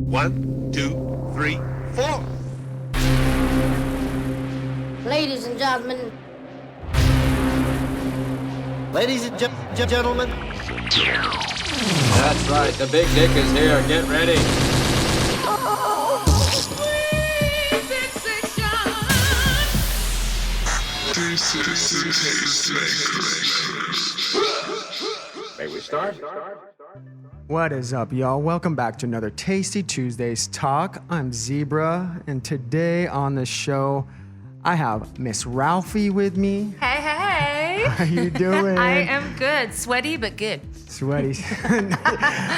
1, 2, 3, 4. Ladies and gentlemen. Ladies and gentlemen. That's right, the big dick is here. Get ready. May we start? What is up, y'all? Welcome back to another Tasty Tuesdays Talk. I'm Zebra, and today on the show, I have Miss Ralphie with me. Hey, hey. How you doing? I am good. Sweaty, but good. Sweaty.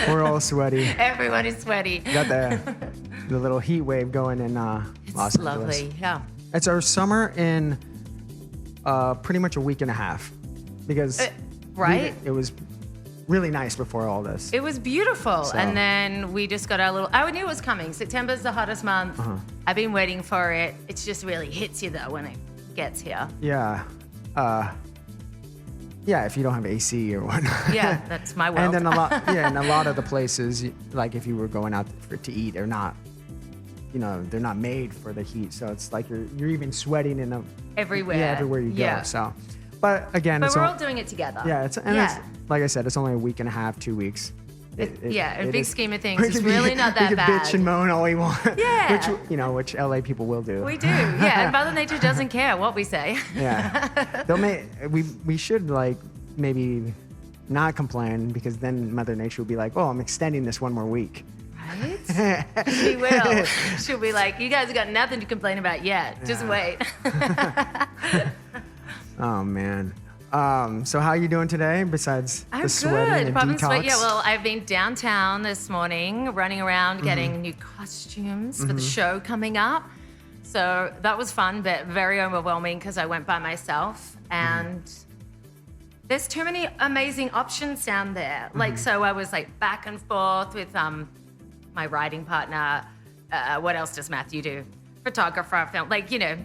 We're all sweaty. Everybody's sweaty. Got the little heat wave going in Los Angeles. Lovely, yeah. It's our summer in pretty much a week and a half because right? it was really nice before all this. It was beautiful. So- And then we just got our little, I knew it was coming. September's the hottest month. I've been waiting for it. It just really hits you though when it gets here. Yeah. Yeah, if you don't have AC or whatnot. Yeah, that's my world. And then a lot of the places, like if you were going out to eat, they're not, they're not made for the heat. So it's like you're even sweating everywhere. Yeah, everywhere you go. Yeah. So, but again, But we're all doing it together. Yeah, it's like I said, it's only a week and a half, 2 weeks. In big scheme of things, it's really not that we bad. can bitch and moan all we want. Yeah. which LA people will do. We do, yeah. And Mother Nature doesn't care what we say. Yeah. We should maybe not complain because then Mother Nature will be like, oh, I'm extending this one more week. Right? She will. She'll be like, you guys have got nothing to complain about yet. Just wait. Oh, man. So how are you doing today besides the sweating and detox? Yeah, well, I've been downtown this morning, running around getting new costumes for the show coming up. So that was fun, but very overwhelming because I went by myself and there's too many amazing options down there. So I was back and forth with my writing partner. What else does Matthew do? Photographer, film,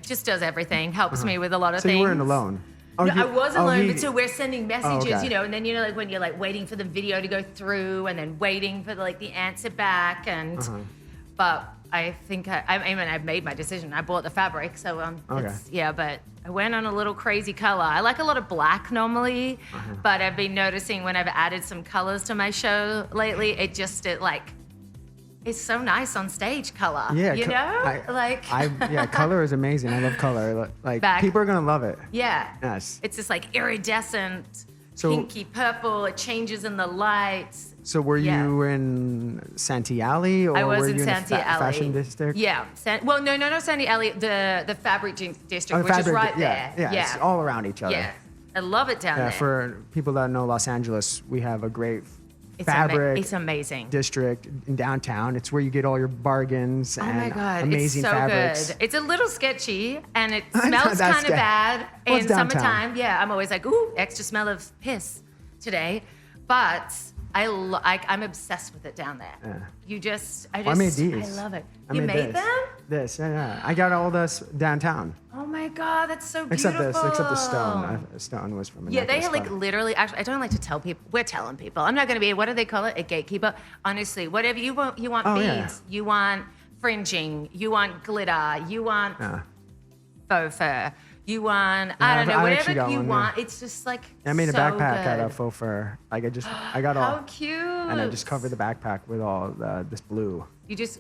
just does everything, helps me with a lot of things. So you weren't alone? No, I was alone, but so we're sending messages, okay. And then, when you're waiting for the video to go through and then waiting for the answer back. And, but I think, I've made my decision. I bought the fabric. So, but I went on a little crazy color. I like a lot of black normally, but I've been noticing when I've added some colors to my show lately, it's so nice on stage, color. Yeah, color is amazing. I love color. People are gonna love it. Yeah. Yes. It's this iridescent, pinky purple. It changes in the lights. So were you in Santee Alley or I was were in you Santee in the Alley. Fashion District? Yeah. No, Santee Alley. The Fabric District, which is right there. Yeah, it's all around each other. Yeah. I love it down there. For people that know Los Angeles, we have a great it's amazing district in downtown. It's where you get all your bargains and amazing it's so fabrics. Good. It's a little sketchy and it smells kind of bad in summertime. Yeah, I'm always ooh, extra smell of piss today. But I'm obsessed with it down there. Yeah. I made these. I love it. I You made this. them? This, yeah. I got all this downtown. Oh my God, that's so beautiful. Except the stone. The stone was from a Yeah, they necklace, literally, actually, I don't like to tell people. We're telling people. I'm not going to be, what do they call it? A gatekeeper? Honestly, whatever you want beads, you want fringing, you want glitter, you want faux fur, you want, whatever you want. It's just I made a backpack out good. of faux fur. I got all. How cute. And I just covered the backpack with all this blue.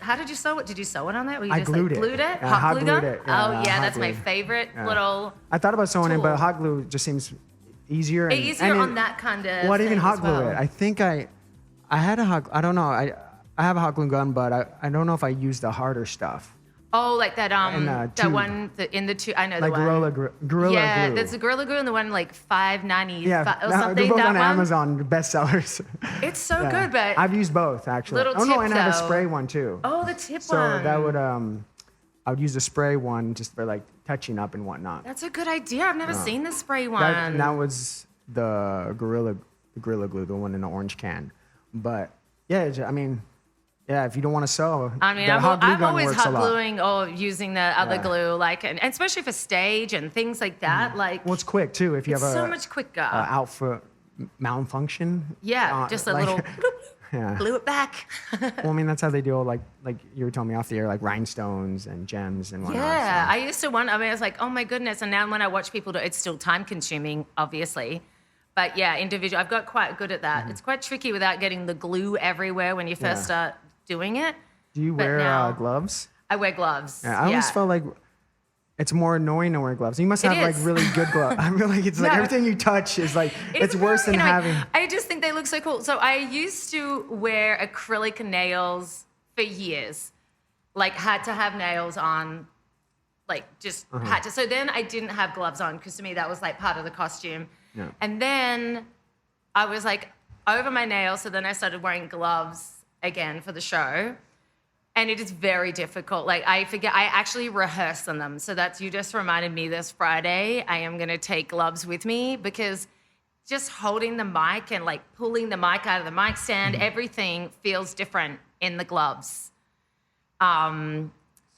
How did you sew it? Did you sew it on there? Or you I just glued it. glued it? Yeah, Hot glue gun? glued it. That's my glue. favorite little I thought about sewing it, tool. but hot glue just seems easier. On that kind of What even thing hot as glue well. it? I think I had a hot. I don't know. I have a hot glue gun, but I don't know if I used the harder stuff. Oh, like that that that tube. one in the tube. I know Like the one. Gorilla Yeah, glue. there's a Gorilla Glue and the one $5.90 Yeah, or they're something. both That on one. Amazon bestsellers. It's so Yeah. good, but I've used both actually. Little no, tip, and I have a though. spray one too. Oh, the tip So one. that would I would use the spray one just for touching up and whatnot. That's a good idea. I've never seen the spray one. And that was the Gorilla Glue, the one in the orange can. But yeah, yeah, if you don't want to sew, the hot glue I'm gun always works a hot lot. gluing or using the other glue, and especially for stage and things like that. Well, it's quick too. If you it's have so much quicker. outfit malfunction. Yeah, just a little. Yeah. glue it back. Well, I mean, that's how they do like you were telling me off the air, like rhinestones and gems and whatnot. Yeah, so. I used to wonder. I mean, I was like, oh my goodness. And now when I watch people do it's still time consuming, obviously. But yeah, individual. I've got quite good at that. It's quite tricky without getting the glue everywhere when you first start doing it. Do you But wear now- gloves? I wear gloves. Yeah, I always felt like it's more annoying to wear gloves. You must have like is. really good gloves. I feel like it's like No. everything you touch is like it's worse than very having. annoying. I just think they look so cool. So I used to wear acrylic nails for years. Like had to have nails on, like just had to. So then I didn't have gloves on because to me that was like part of the costume. Yeah. And then I was like over my nails. So then I started wearing gloves again for the show. And it is very difficult. Like I actually rehearse on them. So you just reminded me this Friday, I am gonna take gloves with me because just holding the mic and like pulling the mic out of the mic stand, everything feels different in the gloves.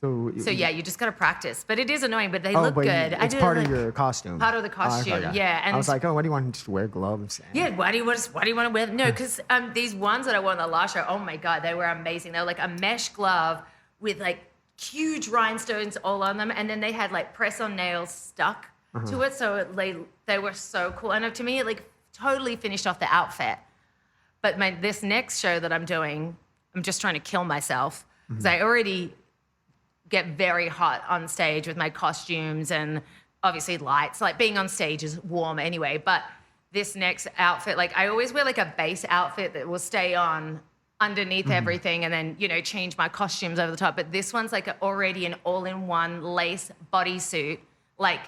So yeah, you just gotta practice. But it is annoying, but they look but good. It's part of your costume. Part of the costume, yeah. And I was like, oh, what do you want to wear gloves? yeah, why do you want to wear them? No, because these ones that I wore on the last show, oh my God, they were amazing. They were like a mesh glove with like huge rhinestones all on them. And then they had like press-on nails stuck to it. So they were so cool. And to me, it like totally finished off the outfit. But this next show that I'm doing, I'm just trying to kill myself because I already get very hot on stage with my costumes and obviously lights. Like being on stage is warm anyway, but this next outfit, like I always wear like a base outfit that will stay on underneath everything and then, change my costumes over the top. But this one's like already an all-in-one lace bodysuit, like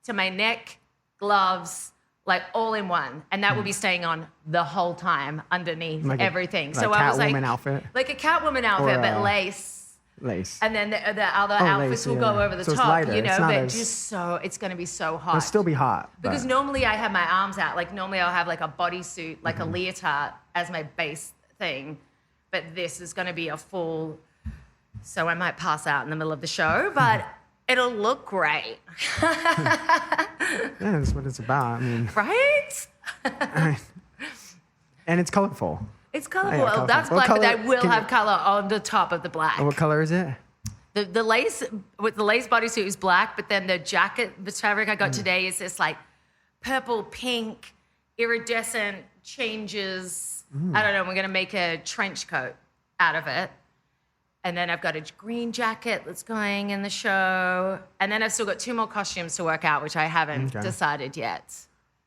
to my neck, gloves, like all in one. And that will be staying on the whole time underneath Like everything. So I was like, Catwoman outfit? Like a Catwoman outfit, but lace. Lace. And then the other outfits lace, will go over the So it's top, lighter. It's not but as- it's going to be so hot. It'll still be hot. Because but- normally I have my arms out. Like normally I'll have like a bodysuit, like a leotard as my base thing. But this is going to be a full, so I might pass out in the middle of the show, but it'll look great. Yeah, that's what it's about. I mean, Right? and it's colorful. It's colorful. Yeah, colorful. That's What black, but color- I will can have you- color on the top of the black. What color is it? The lace with the lace bodysuit is black, but then the jacket, the fabric I got today is this like purple, pink, iridescent changes. I don't know. We're gonna make a trench coat out of it, and then I've got a green jacket that's going in the show, and then I've still got 2 more costumes to work out, which I haven't decided yet.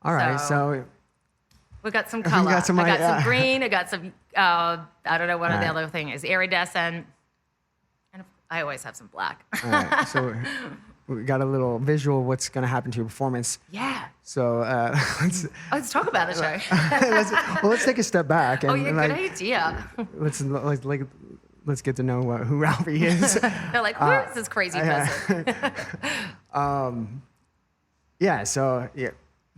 All right, So- so We got some color. got some, I got yeah. some green. I got some. I don't know what the Right. other thing is. Iridescent, and I always have some black. all right, so we got a little visual of what's going to happen to your performance. Yeah. So Let's talk about the show. let's take a step back and Oh yeah, like, good idea. let's get to know who Ralphie is. They're like, who is this crazy person? Yeah, so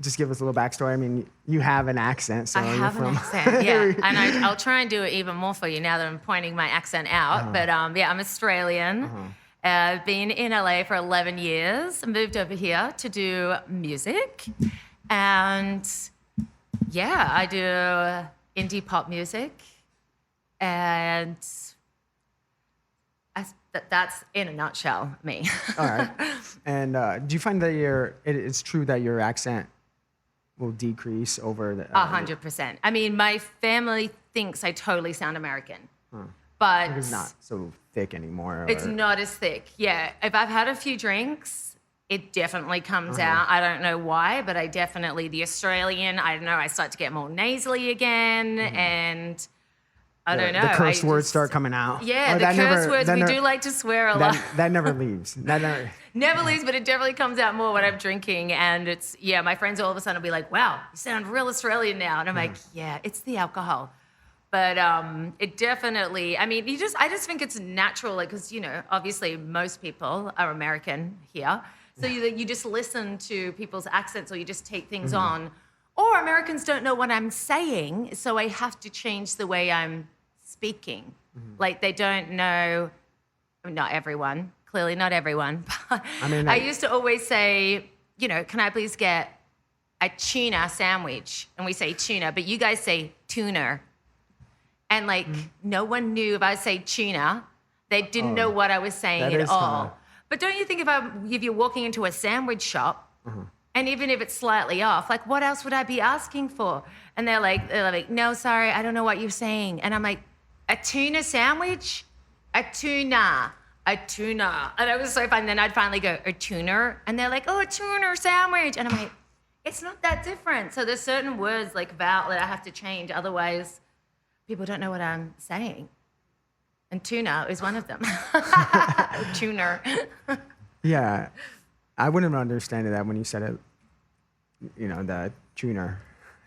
just give us a little backstory. I mean, you have an accent, so I you're have from. an accent, yeah, and I'll try and do it even more for you now that I'm pointing my accent out. But yeah, I'm Australian. I've been in LA for 11 years. I moved over here to do music, and yeah, I do indie pop music, and that's in a nutshell me. All right. And do you find that it's true that your accent will decrease over the? 100%. I mean, my family thinks I totally sound American, but It's not so thick anymore. it's or- not as thick. Yeah, if I've had a few drinks, it definitely comes out. I don't know why, but the Australian, I don't know, I start to get more nasally again, and I don't know. The curse I words just- start coming out. Yeah, Or the that curse words, that we never- do like to swear a lot. That never leaves. That never. Never leaves, but it definitely comes out more when I'm drinking. And it's, my friends all of a sudden will be like, wow, you sound real Australian now. And I'm like, yeah, it's the alcohol. But it definitely, I mean, I just think it's natural, like, because, obviously most people are American here. So you just listen to people's accents or you just take things on. Or Americans don't know what I'm saying, so I have to change the way I'm speaking. Like they don't know, not everyone, clearly not everyone. But I mean, I used to always say, can I please get a tuna sandwich? And we say tuna, but you guys say tuner. And like no one knew if I say tuna, they didn't know what I was saying That at is all. kinda- But don't you think if you're walking into a sandwich shop, and even if it's slightly off, like what else would I be asking for? And they're like, no, sorry, I don't know what you're saying. And I'm like, a tuna sandwich? A tuna. And it was so fun. Then I'd finally go, a tuna? And they're like, oh, a tuna sandwich. And I'm like, it's not that different. So there's certain words like vowel that I have to change. Otherwise, people don't know what I'm saying. And tuna is one of them. Tuner. Yeah. I wouldn't have understood that when you said it, you know, the tuner.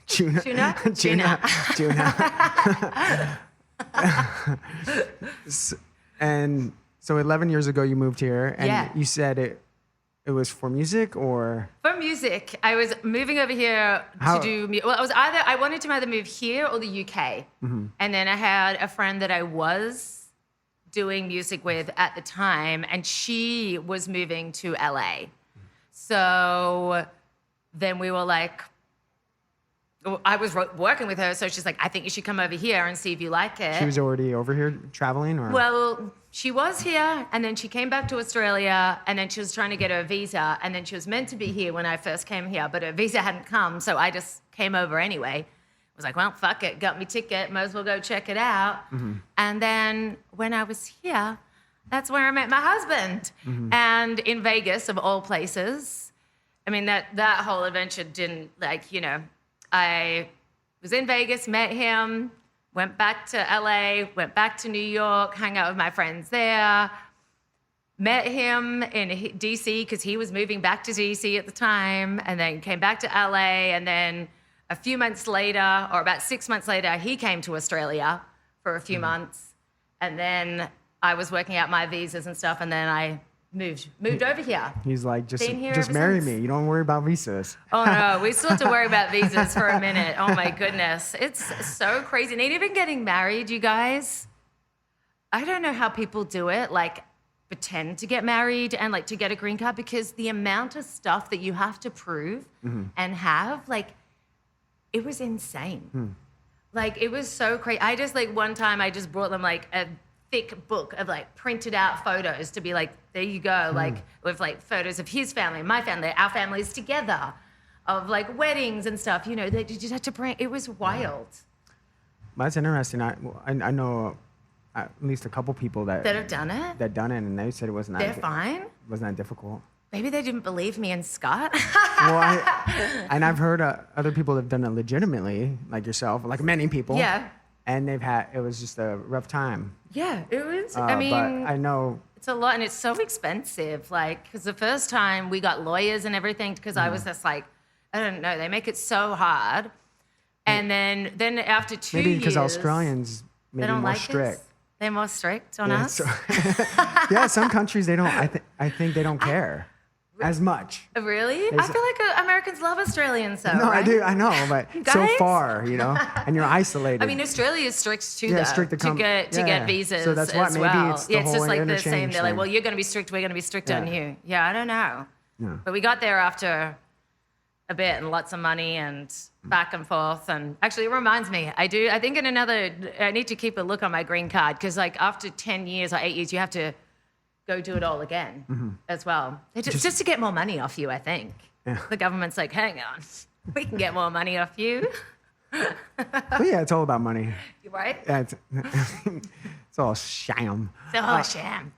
Tuna? Tuna. And so 11 years ago you moved here, and Yeah. you said it was for music or? For music, I was moving over here How- to do. Well, I wanted to either move here or the UK, and then I had a friend that I was doing music with at the time, and she was moving to LA. So then we were like, I was working with her, so she's like, I think you should come over here and see if you like it. She was already over here traveling, or? Well, she was here, and then she came back to Australia, and then she was trying to get her visa, and then she was meant to be here when I first came here, but her visa hadn't come, so I just came over anyway. I was like, well, fuck it, got me ticket, might as well go check it out. And then when I was here, that's where I met my husband, and in Vegas, of all places. I mean, that whole adventure didn't, like, you know, I was in Vegas, met him, went back to LA, went back to New York, hung out with my friends there, met him in DC because he was moving back to DC at the time, and then came back to LA, and then a few months later, or about 6 months later, he came to Australia for a few months, and then I was working out my visas and stuff, and then I moved over here. He's like, Been here just ever marry since. me. You don't worry about visas. Oh no, we still have to worry about visas for a minute. Oh my goodness. It's so crazy. And even getting married, you guys, I don't know how people do it, like pretend to get married and like to get a green card, because the amount of stuff that you have to prove and have, like, it was insane. Like, it was so crazy. I just, like, one time I just brought them like a thick book of like printed out photos to be like, there you go, like with like photos of his family, my family, our families together, of like weddings and stuff, you know, that you just had to bring. It was wild. That's interesting. I know at least a couple people that That have done it. done it, and they said it wasn't They're that fine. wasn't that difficult. Maybe they didn't believe me and Scott. Well, I've heard other people have done it legitimately, like yourself, like many people. Yeah. And it was just a rough time. Yeah, it was. I But mean, I know. it's a lot, and it's so expensive. Like, because the first time we got lawyers and everything, because I was just like, I don't know, they make it so hard. And then after 2 years, Maybe because Australians they maybe don't more like strict. us. They're more strict on Yeah, us. so- yeah, some countries they don't. I think they don't care as much. Really? I feel like Americans love Australians, though. No, right? I do. I know, but so Guys? far, you know, and you're isolated. I mean, Australia is strict too, Yeah, though, strict to come- get yeah. visas So that's what, as maybe well. it's the yeah, it's just whole like the same. interchange They're like, thing. well, you're going to be strict. We're going to be strict on Yeah. you. Yeah, I don't know. Yeah. But we got there after a bit and lots of money and back and forth. And actually, it reminds me, I think I need to keep a look on my green card, because like after 10 years or 8 years, you have to go do it all again as well. Just to get more money off you, I think. Yeah. The government's like, hang on, we can get more money off you. But yeah, it's all about money. You right? Yeah, it's all sham. Oh, sham.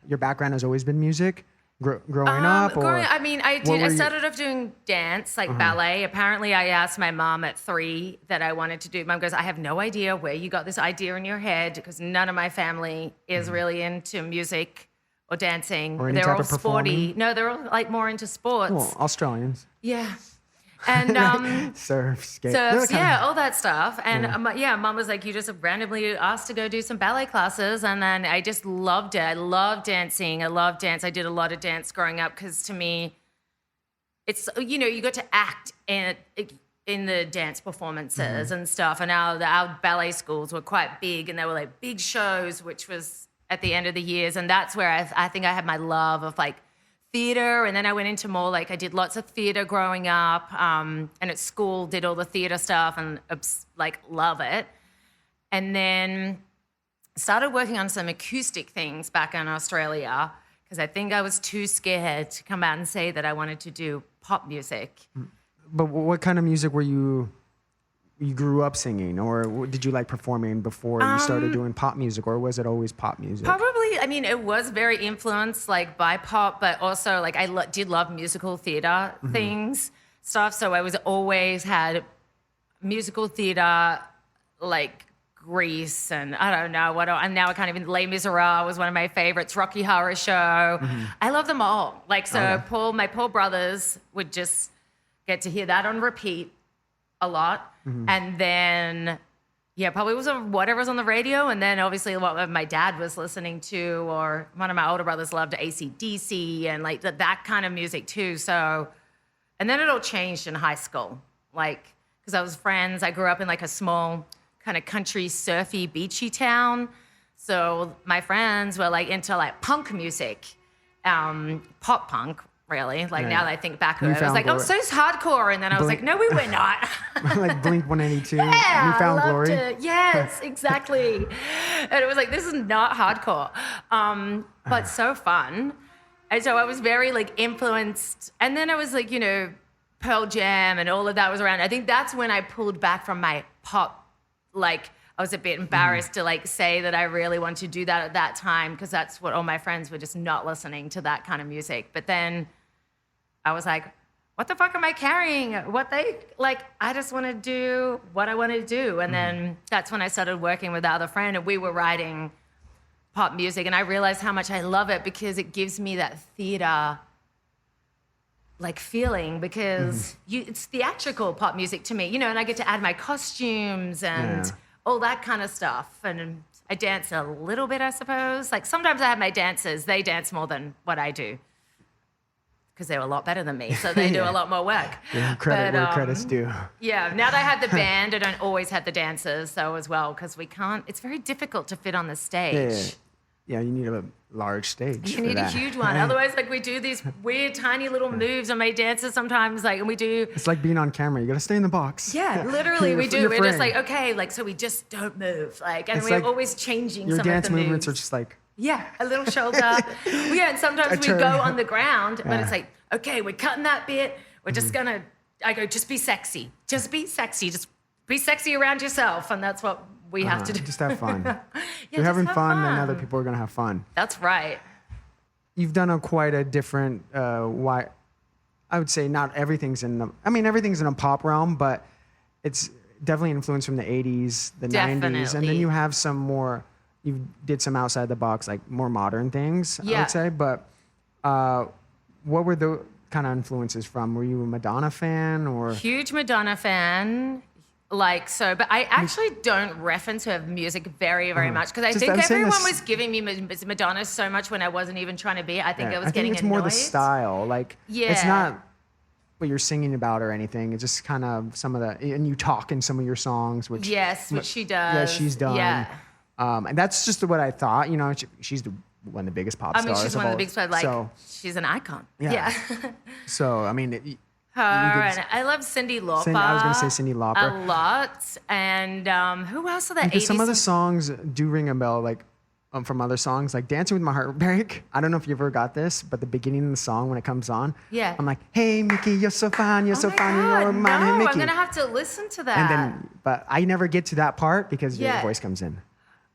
Your background has always been music, growing up, or I mean, I what did. were I you- started off doing dance, like ballet. Apparently, I asked my mom at 3 that I wanted to do. Mom goes, I have no idea where you got this idea in your head, because none of my family is really into music or dancing. Or any They're type all of sporty. performing? No, they're all like more into sports. Well, Australians. Yeah. And Surf, skate. surfs, They're kinda- yeah, all that stuff. And mom was like, you just randomly asked to go do some ballet classes. And then I just loved it. I love dancing. I love dance. I did a lot of dance growing up, because to me, it's, you know, you got to act in the dance performances and stuff. And our ballet schools were quite big, and they were like big shows, which was at the end of the years. And that's where I think I had my love of like theater, and then I went into more like I did lots of theater growing up, and at school did all the theater stuff and like love it. And then started working on some acoustic things back in Australia because I think I was too scared to come out and say that I wanted to do pop music. But what kind of music were you grew up singing, or did you like performing before you started doing pop music, or was it always pop music? Probably, I mean, it was very influenced like by pop, but also like I did love musical theater things, stuff. So I was always had musical theater, like Grease and I don't know what, and now I can't even, Les Miserables was one of my favorites, Rocky Horror Show. I love them all. Like, so my poor brothers would just get to hear that on repeat a lot. And then, yeah, probably was whatever's on the radio. And then obviously what my dad was listening to, or one of my older brothers loved AC/DC and like that kind of music too. So, and then it all changed in high school. Like, because I was friends, I grew up in like a small kind of country, surfy, beachy town. So my friends were like into like punk music, pop punk, really. Like now that I think back, I was like, oh, so it's hardcore. And then I was like, no, we were not. Like Blink 182. Yeah, Newfound I loved Glory. it. Yes, exactly. And it was like, this is not hardcore, but so fun. And so I was very like influenced. And then I was like, you know, Pearl Jam and all of that was around. I think that's when I pulled back from my pop. Like I was a bit embarrassed to like say that I really wanted to do that at that time because that's what all my friends were just not listening to that kind of music. But then I was like, what the fuck am I carrying? I just want to do what I want to do. And then that's when I started working with other friend and we were writing pop music and I realized how much I love it because it gives me that theater like feeling because it's theatrical pop music to me, you know, and I get to add my costumes and all that kind of stuff. And I dance a little bit, I suppose. Like sometimes I have my dancers, they dance more than what I do because they're a lot better than me. So they do a lot more work. Yeah, credit where credit's due. Yeah, now that I have the band, I don't always have the dancers though as well because it's very difficult to fit on the stage. Yeah, you need a large stage. You need a huge one. Otherwise, like we do these weird, tiny little moves on my dancers sometimes, like, and we do. It's like being on camera. You got to stay in the box. Yeah, literally, we do. We're frame. just like, okay, like, so we just don't move, like, and It's we're like always changing your some dance of the movements moves. are just like. Yeah, a little shoulder. Yeah, and sometimes we turn. go on the ground, but it's like, okay, we're cutting that bit. We're just gonna. I go, just be sexy. Just be sexy. Just be sexy around yourself, and that's what we have to do. Just have fun. Yeah, You're having have fun, then other people are going to have fun. That's right. You've done quite a different, I would say not everything's everything's in a pop realm, but it's definitely influenced from the 80s, the 90s. And then Definitely. you have some more, you did some outside the box, like more modern things, I Yeah. would say. But what were the kind of influences from? Were you a Madonna fan or? Huge Madonna fan. Like, so, but I actually don't reference her music very, very much because I Just- think I'm saying everyone this- was giving me Madonna so much when I wasn't even trying to be. I think I was I getting think it's annoyed. more the style. Like, it's Yeah. not what you're singing about or anything. It's just kind of some of the, and you talk in some of your songs, which Yes, which she does. yeah, she's done. Yeah. And that's just what I thought. You know, she's one of the biggest pop I stars. mean, she's of one of the all- biggest, but like, so, she's an icon. Yeah. Yeah. so I mean, Her, and I love Cyndi Lauper. I was gonna say Cyndi Lauper a lot. And who else are the 80s? because some of the songs do ring a bell, like from other songs, like "Dancing with My Heart Break." I don't know if you ever got this, but the beginning of the song when it comes on, Yeah. I'm like, "Hey Mickey, you're so fine, you're Oh so my fine, God, you're mine, no, Mickey." I'm gonna have to listen to that. And then, but I never get to that part because your Yeah. voice comes in.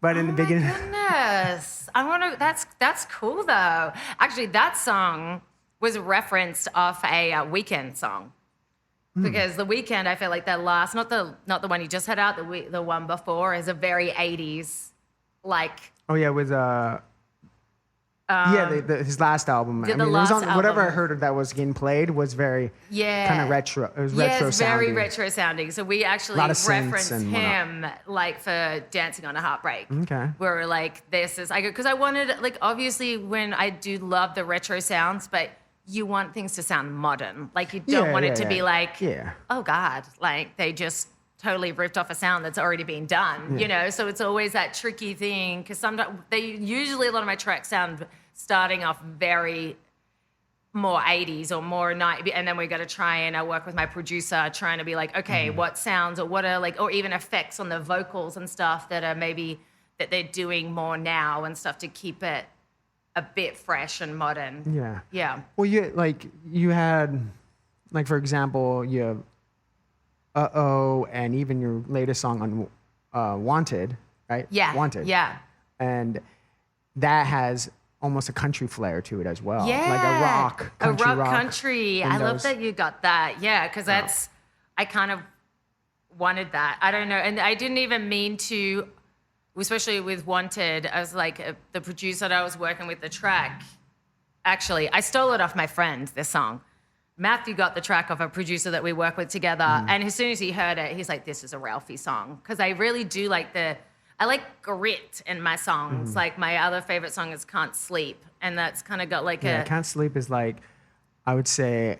But in the Oh beginning, my goodness. I want to. That's cool though. Actually, that song was referenced off a Weekend song. Because the Weekend, I feel like that last, not the one you just had out, the one before is a very 80s, like. oh yeah, with his last album. the it was last on whatever I album. heard that was getting played was very Yeah. kind of retro. It was Yeah, retro it's very sounding. retro sounding. So we actually Lot of synths referenced and him like for Dancing on a Heartbreak. Okay. Where we're like, this is, because I wanted, like, obviously when I do love the retro sounds, but you want things to sound modern. Like you don't want it to be like, oh God, like they just totally ripped off a sound that's already been done, you know? So it's always that tricky thing because sometimes usually a lot of my tracks sound starting off very more 80s or more 90s, and then we got to try and I work with my producer trying to be like, okay, what sounds or what are like, or even effects on the vocals and stuff that are maybe that they're doing more now and stuff to keep it a bit fresh and modern. Yeah. Yeah. Well, you had, like, for example, you have Uh-Oh, and even your latest song on Wanted, right? Yeah. Wanted. Yeah. And that has almost a country flair to it as well. Yeah. Like a rock country. I love that you got that. Yeah, because that's, I kind of wanted that. I don't know. And I didn't even mean to, especially with Wanted, I was like, the producer that I was working with the track, actually, I stole it off my friend, this song. Matthew got the track off a producer that we work with together. And as soon as he heard it, he's like, this is a Ralphie song. Because I really do I like grit in my songs. Like my other favorite song is Can't Sleep. And that's kind of got like Can't Sleep is like, I would say,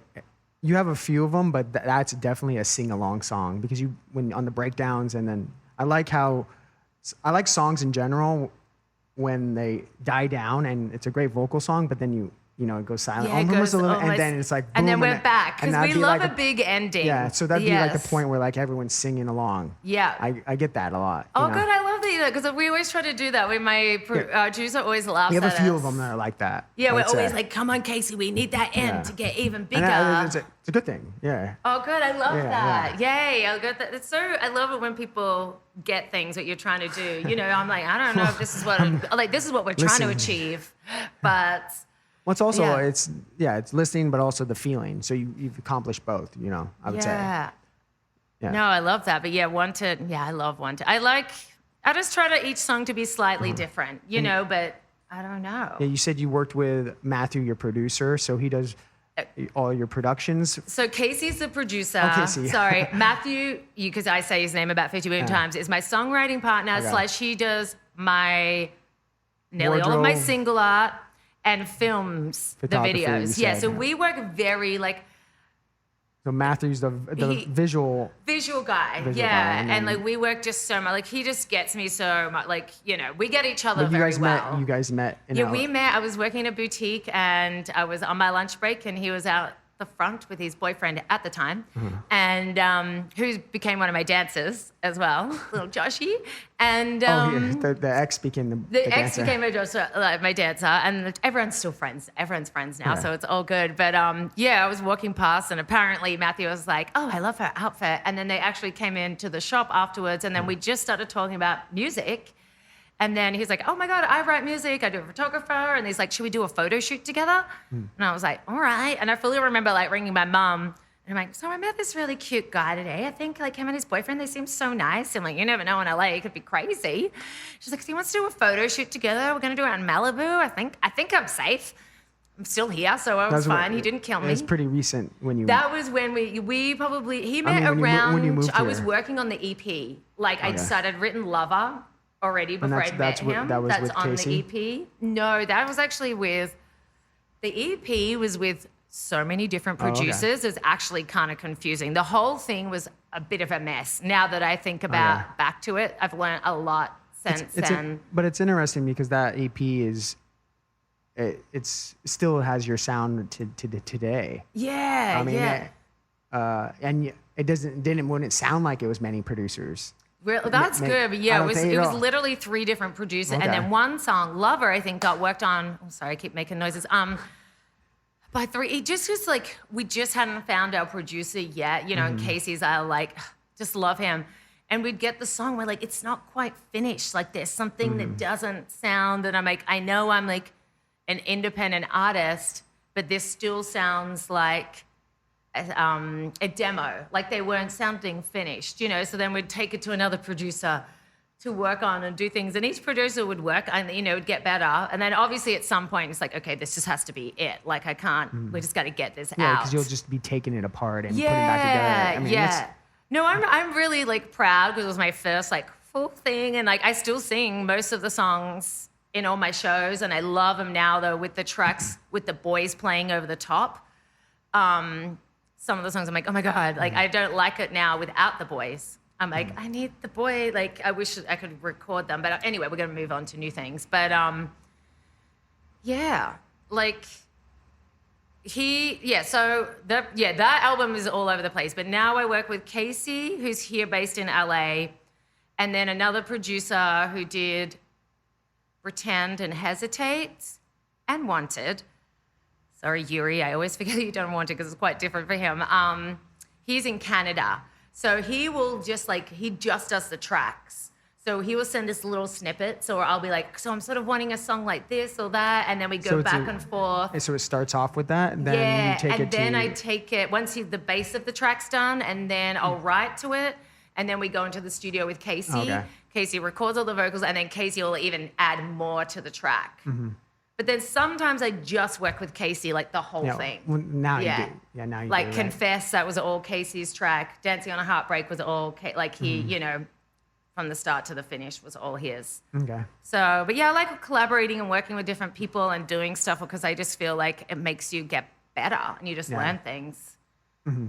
you have a few of them, but that's definitely a sing-along song because when on the breakdowns, and then I like songs in general when they die down and it's a great vocal song, but then it goes silent. Yeah, it goes almost, and then it's like boom, and then we're back because we love like a big ending. Yeah, so that'd be like the point where like everyone's singing along. Yeah, I get that a lot. Oh, good, I love that because we always try to do that. With my producer always laughs. We have at a few us. of them that are like that. Yeah, we're always like, "Come on, Casey, we need that end to get even bigger." And it's a good thing. Yeah. Oh, good, I love that. Yeah. Yay, I got that. I love it when people get things that you're trying to do. I'm like, I don't know if this is what this is what we're trying to achieve, but. Well, it's also it's listening, but also the feeling. So you've accomplished both. I would say. Yeah. No, I love that. But Wanted. Yeah, I love Wanted. I just try to each song to be slightly different. But I don't know. Yeah, you said you worked with Matthew, your producer, so he does all your productions. So Casey's the producer. Oh, Casey. Sorry, Matthew. because I say his name about 50 million times, is my songwriting partner. / he does nearly all of my single art. And films the videos. Yeah, so we work very So Matthew's the visual guy. And we work just so much. He just gets me so much. We get each other very well. You guys met. We met. I was working in a boutique and I was on my lunch break and he was out the front with his boyfriend at the time, and who became one of my dancers as well, little Joshy. And the ex became the ex dancer. became my dancer, and everyone's still friends. Everyone's friends now, so it's all good. But I was walking past, and apparently Matthew was like, "Oh, I love her outfit," and then they actually came into the shop afterwards, and then we just started talking about music. And then he's like, "Oh my God, I write music. I do a photographer." And he's like, "Should we do a photo shoot together?" And I was like, "All right." And I fully remember ringing my mum. And I'm like, "So I met this really cute guy today. I think him and his boyfriend, they seem so nice." I'm like, "You never know in LA, it could be crazy." She's like, "So he wants to do a photo shoot together. We're going to do it in Malibu. I think I'm safe. I'm still here, so I was fine. He didn't kill me." It's pretty recent when you... That was when he met around... when you moved I was here. working on the EP. I'd written Lover already before I met him. That's with on Casey? the EP. No, that was actually with... The EP was with so many different producers. It's actually kind of confusing. The whole thing was a bit of a mess. Now that I think back to it, I've learned a lot since then. But it's interesting because that EP is... It's still has your sound to today. Yeah, I mean, and it wouldn't sound like it was many producers. Well, that's good, but it was literally 3 different producers, and then one song, Lover, I think got worked on. I'm sorry, I keep making noises. By 3, it just was we just hadn't found our producer yet, and Casey's, I just love him, and we'd get the song, we're like, it's not quite finished, there's something that doesn't sound, and I'm like, I know I'm an independent artist, but this still sounds like a demo, they weren't sounding finished, so then we'd take it to another producer to work on and do things, and each producer would work and it would get better, and then obviously at some point it's okay, this just has to be it, I can't, we just got to get this out. Because you'll just be taking it apart and putting it back together. No, I'm really proud because it was my first full thing, and I still sing most of the songs in all my shows, and I love them now though with the tracks with the boys playing over the top. Some of the songs I'm like, oh my God, I don't like it now without the boys. I'm like, I need the boy, I wish I could record them. But anyway, we're gonna move on to new things. But I don't know if this is what I'm supposed to be saying. But I'm really like proud because it was my first thing, and I love them now though with the tracks with the boys playing over the top. Some of the songs I'm like, oh my God, I don't like it now without the boys. I'm like, I need the boy, I wish I could record them. But anyway, we're gonna move on to new things. But yeah, That album is all over the place. But now I work with Casey, who's here based in LA, and then another producer who did Pretend and Hesitate and Wanted. Sorry, Yuri, I always forget you done Wanted because it's quite different for him. He's in Canada. So he will he just does the tracks. So he will send us little snippets, or I'll be like, so I'm sort of wanting a song like this or that, and then we go back and forth. So it starts off with that, and then you take it to... and then I take it, once the base of the track's done, and then I'll write to it, and then we go into the studio with Casey. Okay. Casey records all the vocals, and then Casey will even add more to the track. Mm-hmm. But then sometimes I just work with Casey, like the whole thing. Well, now you do. Yeah, now you do. Like Confess, that was all Casey's track. Dancing on a Heartbreak was all, he, from the start to the finish was all his. Okay. So, but yeah, I like collaborating and working with different people and doing stuff because I just feel like it makes you get better and you just learn things. Mm-hmm.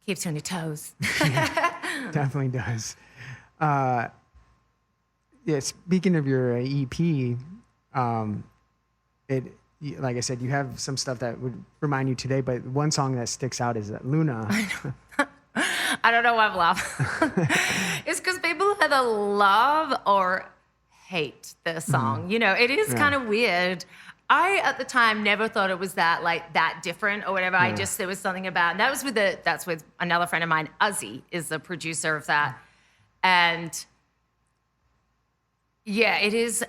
Keeps you on your toes. Definitely does. Speaking of your EP, like I said, you have some stuff that would remind you today, but one song that sticks out is Luna. I don't know why I'm laughing. It's because people either love or hate the song. It is kind of weird. I, at the time, never thought it was that different or whatever. Yeah. There was something about, and that's with another friend of mine, Uzi, is the producer of that. And yeah, it is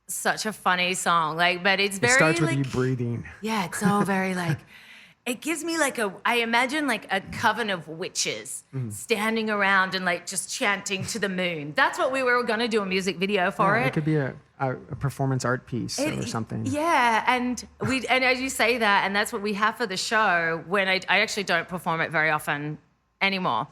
such a funny song. But it's very, it starts with you breathing. Yeah, it's all very it gives me I imagine a coven of witches standing around and just chanting to the moon. That's what we were going to do a music video for it. It could be a performance art piece or something. Yeah, and as you say that, and that's what we have for the show, when I actually don't perform it very often anymore.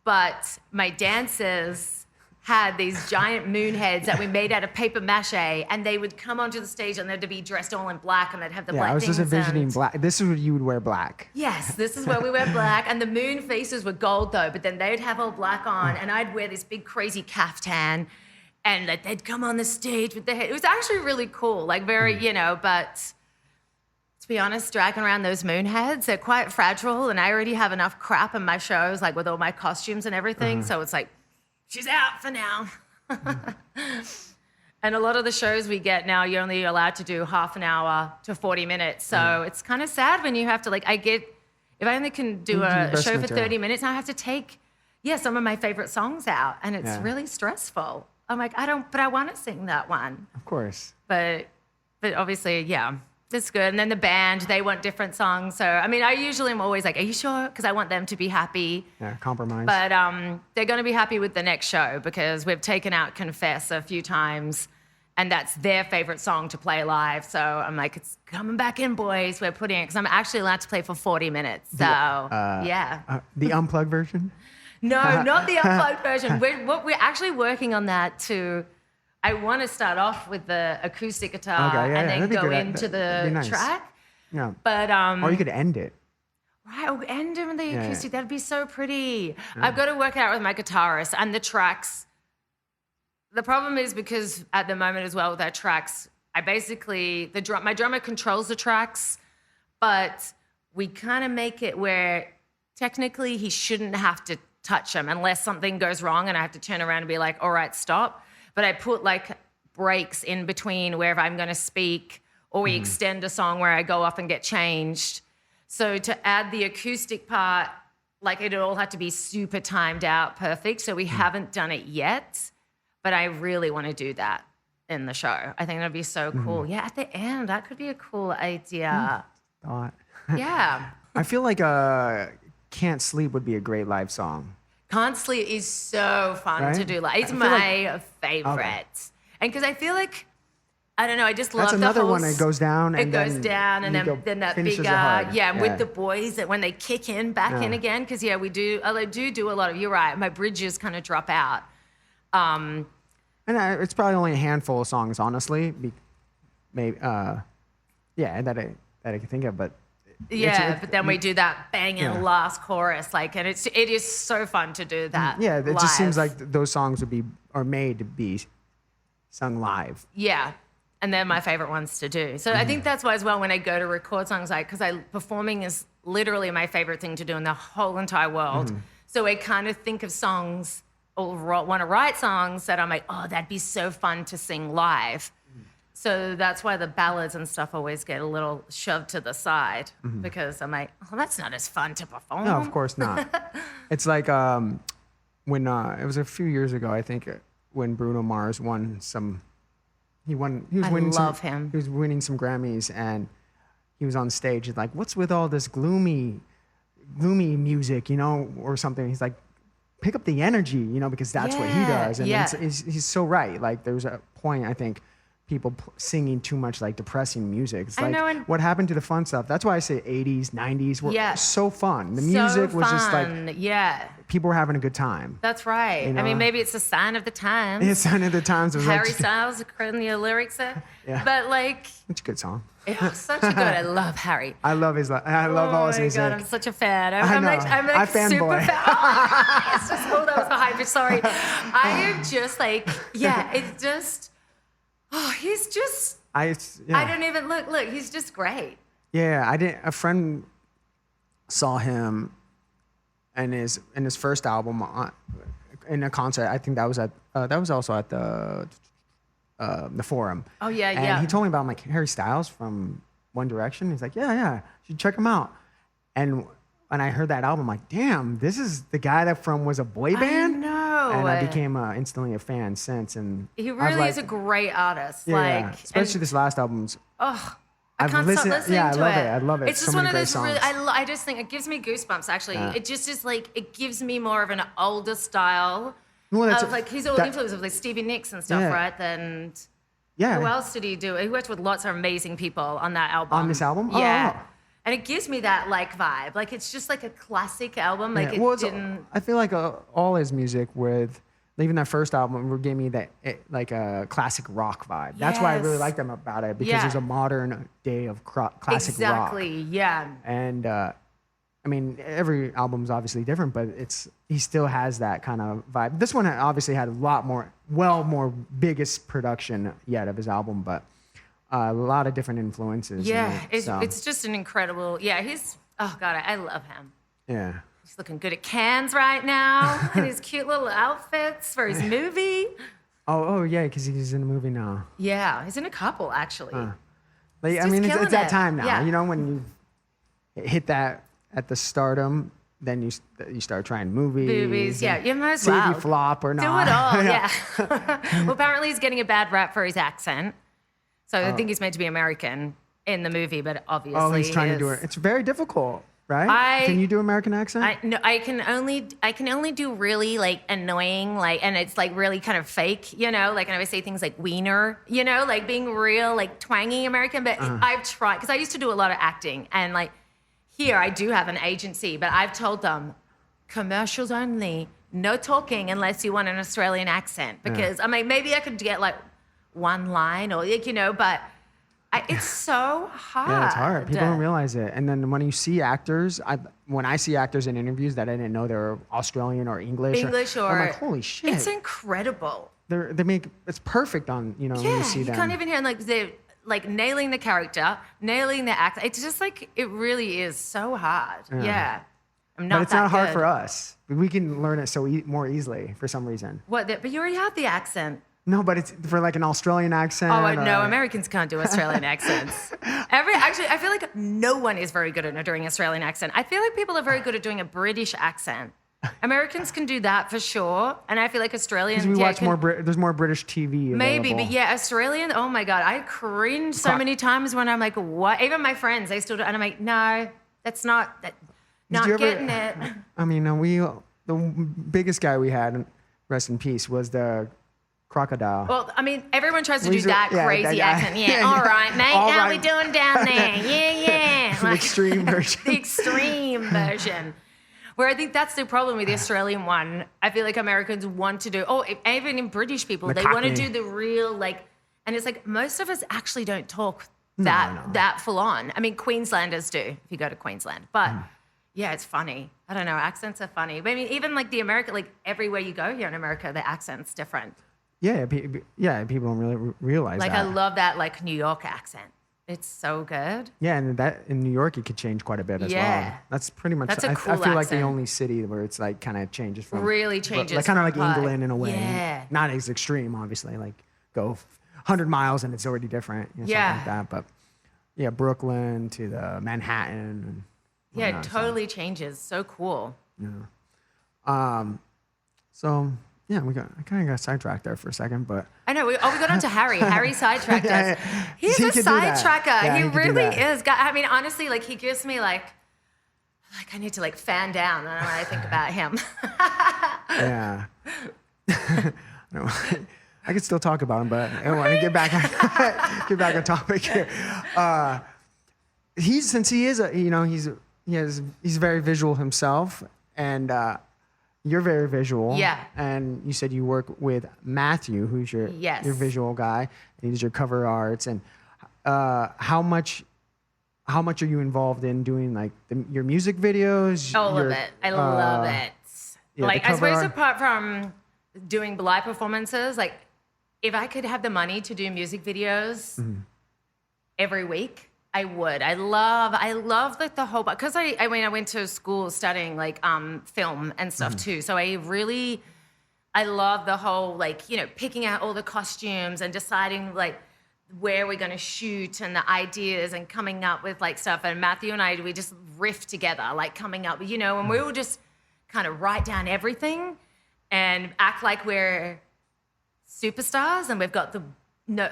But my dancers had these giant moon heads that we made out of paper mache, and they would come onto the stage and they'd be dressed all in black, and they'd have the black things. I was just envisioning black. This is what you would wear black. Yes, this is where we wear black, and the moon faces were gold though, but then they'd have all black on, and I'd wear this big crazy caftan, and they'd come on the stage with their head. It was actually really cool, very, but to be honest, dragging around those moon heads, they're quite fragile, and I already have enough crap in my shows, with all my costumes and everything, so it's she's out for now. And a lot of the shows we get now, you're only allowed to do half an hour to 40 minutes. So it's kind of sad when you have to, if I only can do a show for 30 minutes, I have to take, some of my favorite songs out. And it's really stressful. I'm like, I want to sing that one. Of course. But obviously, it's good. And then the band, they want different songs. So, I usually am always are you sure? Because I want them to be happy. Yeah, compromise. But they're going to be happy with the next show because we've taken out Confess a few times, and that's their favorite song to play live. So I'm it's coming back in, boys. We're putting it, because I'm actually allowed to play for 40 minutes. So, the unplugged version? No, not the unplugged version. We're actually working on that too. I want to start off with the acoustic guitar and then go into the track. Yeah. But or you could end it. Right, or end it with the acoustic. That'd be so pretty. I've got to work it out with my guitarist and the tracks. The problem is because at the moment as well with our tracks, my drummer controls the tracks, but we kind of make it where technically he shouldn't have to touch them unless something goes wrong and I have to turn around and be all right, stop. But I put breaks in between wherever I'm going to speak, or we extend a song where I go off and get changed. So to add the acoustic part, it all had to be super timed out, perfect. So we haven't done it yet, but I really want to do that in the show. I think that'd be so cool. Yeah, at the end, that could be a cool idea. Yeah. I feel like Can't Sleep would be a great live song. Can't Sleep is so fun to do. It's my favorite. Okay. And because I feel I don't know, I just love That's another one that goes down. It goes down, and then that big, with the boys, that when they kick in, back in again, because, we do, I do a lot of, you're right, my bridges kind of drop out. And it's probably only a handful of songs, honestly. Maybe, that I can think of, but... but then we do that banging last chorus, and it is so fun to do that. Yeah, it live. just seems like those songs are made to be sung live. Yeah, And they're my favorite ones to do. So I think that's why as well when I go to record songs, because performing is literally my favorite thing to do in the whole entire world. So I kind of think of songs or want to write songs that I'm like, oh, that'd be so fun to sing live. So that's why the ballads and stuff always get a little shoved to the side because I'm like, oh, that's not as fun to perform. No, of course not. It's like when it was a few years ago, I think, when Bruno Mars won some. He was winning He was winning some Grammys, and he was on stage. He's like, "What's with all this gloomy music, or something?" He's like, "Pick up the energy, because that's what he does." And he's so right. Like, there's a point, I think, people singing too much like depressing music. It's like what happened to the fun stuff. That's why I say 80s, 90s were so fun. The music was just like people were having a good time. That's right. I mean, maybe it's a sign of the times. It's a sign of the times. Harry Styles in the lyrics there. But like, it's a good song. It was such a good. I love Harry. I love all his music. Oh my God, I'm such a fan. I'm like fanboy. Super fan. Oh, it's just that was the hype. Sorry, I am just like it's just. Oh, he's just. I don't even look. He's just great. Yeah, a friend saw him, in his first album in a concert. I think that was also at the Forum. Oh yeah, and he told me about like Harry Styles from One Direction. He's like, yeah, you should check him out. And when I heard that album, I'm like, damn, this is the guy that was a boy band. I know. And I became instantly a fan since. And he really is a great artist. Yeah, especially this last album's. Oh, I can't stop listening to it. Yeah, I love it. It's just one of those really. I just think it gives me goosebumps. Actually, it just is like it gives me more of an older style. Well, of like he's all influenced of like Stevie Nicks and stuff, right? And who else did he do? He worked with lots of amazing people on that album. On this album, yeah. And it gives me that like vibe. Like it's just like a classic album. Like I feel like all his music with even that first album gave me that like a classic rock vibe. That's why I really liked them about it because there's a modern day of classic rock. Exactly. Yeah. And I mean every album's obviously different, but he still has that kind of vibe. This one obviously had a lot more biggest production yet of his album, but. A lot of different influences. Yeah, it's just an incredible. Yeah, I love him. Yeah. He's looking good at Cannes right now, and his cute little outfits for his movie. Oh yeah, because he's in a movie now. Yeah, he's in a couple actually. Like, I mean, it's that time now. Yeah. When you hit that at the stardom, then you start trying movies. Yeah, you might as see well if you flop or not. Do it all. Yeah. Well, apparently he's getting a bad rap for his accent. So I think he's meant to be American in the movie, but obviously he's trying to do it. It's very difficult, right? Can you do American accent? No, I can only do really like annoying, like, and it's like really kind of fake, like, and I always say things like wiener, like being real, like twangy American. But I've tried because I used to do a lot of acting, and like here I do have an agency, but I've told them commercials only, no talking unless you want an Australian accent, because I mean maybe I could get like one line or but it's so hard. Yeah, it's hard. People don't realize it. And then when you see actors, when I see actors in interviews that I didn't know they were Australian or English, I'm like, holy shit, it's incredible. They make it's perfect on when you see them. You can't even hear like they're like nailing the character, nailing the act. It's just like it really is so hard. Yeah. But it's not hard for us. We can learn it more easily for some reason. But you already have the accent. No, but it's for like an Australian accent. Oh, no, Americans can't do Australian accents. Actually, I feel like no one is very good at doing an Australian accent. I feel like people are very good at doing a British accent. Americans can do that for sure, and I feel like Australians. Because we watch there's more British TV. Maybe, available. But yeah, Australian. Oh my God, I cringe so many times when I'm like, what? Even my friends, they still do, and I'm like, no, that's not that. Not getting it. I mean, the biggest guy we had, rest in peace, was the crocodile. Well, I mean, everyone tries to do that crazy accent. Yeah, all right, mate. How we doing down there? Yeah. The extreme version. The extreme version. Where I think that's the problem with the Australian one. I feel like Americans want to do, even in British people, they want to do the real, and it's like most of us actually don't talk that full on. I mean, Queenslanders do, if you go to Queensland. But yeah, it's funny. I don't know, accents are funny. But I mean, even like the American, like everywhere you go here in America, the accent's different. People don't really realize Like that. I love that like New York accent. It's so good. Yeah, and that in New York it could change quite a bit as Yeah. well. That's pretty much. That's a I cool feel like the accent. only city where it's like kind of changes from. Really changes Like kind of from like vibe. England in a way. Yeah. Not as extreme, obviously. Like go 100 miles and it's already different. You know, Yeah. Something like that. But yeah, Brooklyn to the Manhattan. And Yeah, it whatnot, totally changes. So cool. So yeah, I kind of got sidetracked there for a second, but I know. We got on to Harry. Harry sidetracked us. He's He a could do that. sidetracker. Yeah, he he could do really that. is. I mean, honestly, like he gives me like I need to like fan down when I think about him. yeah. I could still talk about him, but I want to get back on topic here. He's very visual himself, and you're very visual. Yeah. And you said you work with Matthew, who's your Yes. your visual guy, and he's your cover arts. And how much are you involved in doing like your music videos? All of it. I love it. yeah, Like the I cover suppose art. apart from doing live performances, like if I could have the money to do music videos Mm-hmm. every week, I would. I love like the whole, because I went to school studying like film and stuff Mm-hmm. too. So I love the whole like, you know, picking out all the costumes and deciding like where we're going to shoot and the ideas and coming up with like stuff. And Matthew and I, we just riff together, like coming up, you know, and we will just kind of write down everything and act like we're superstars and we've got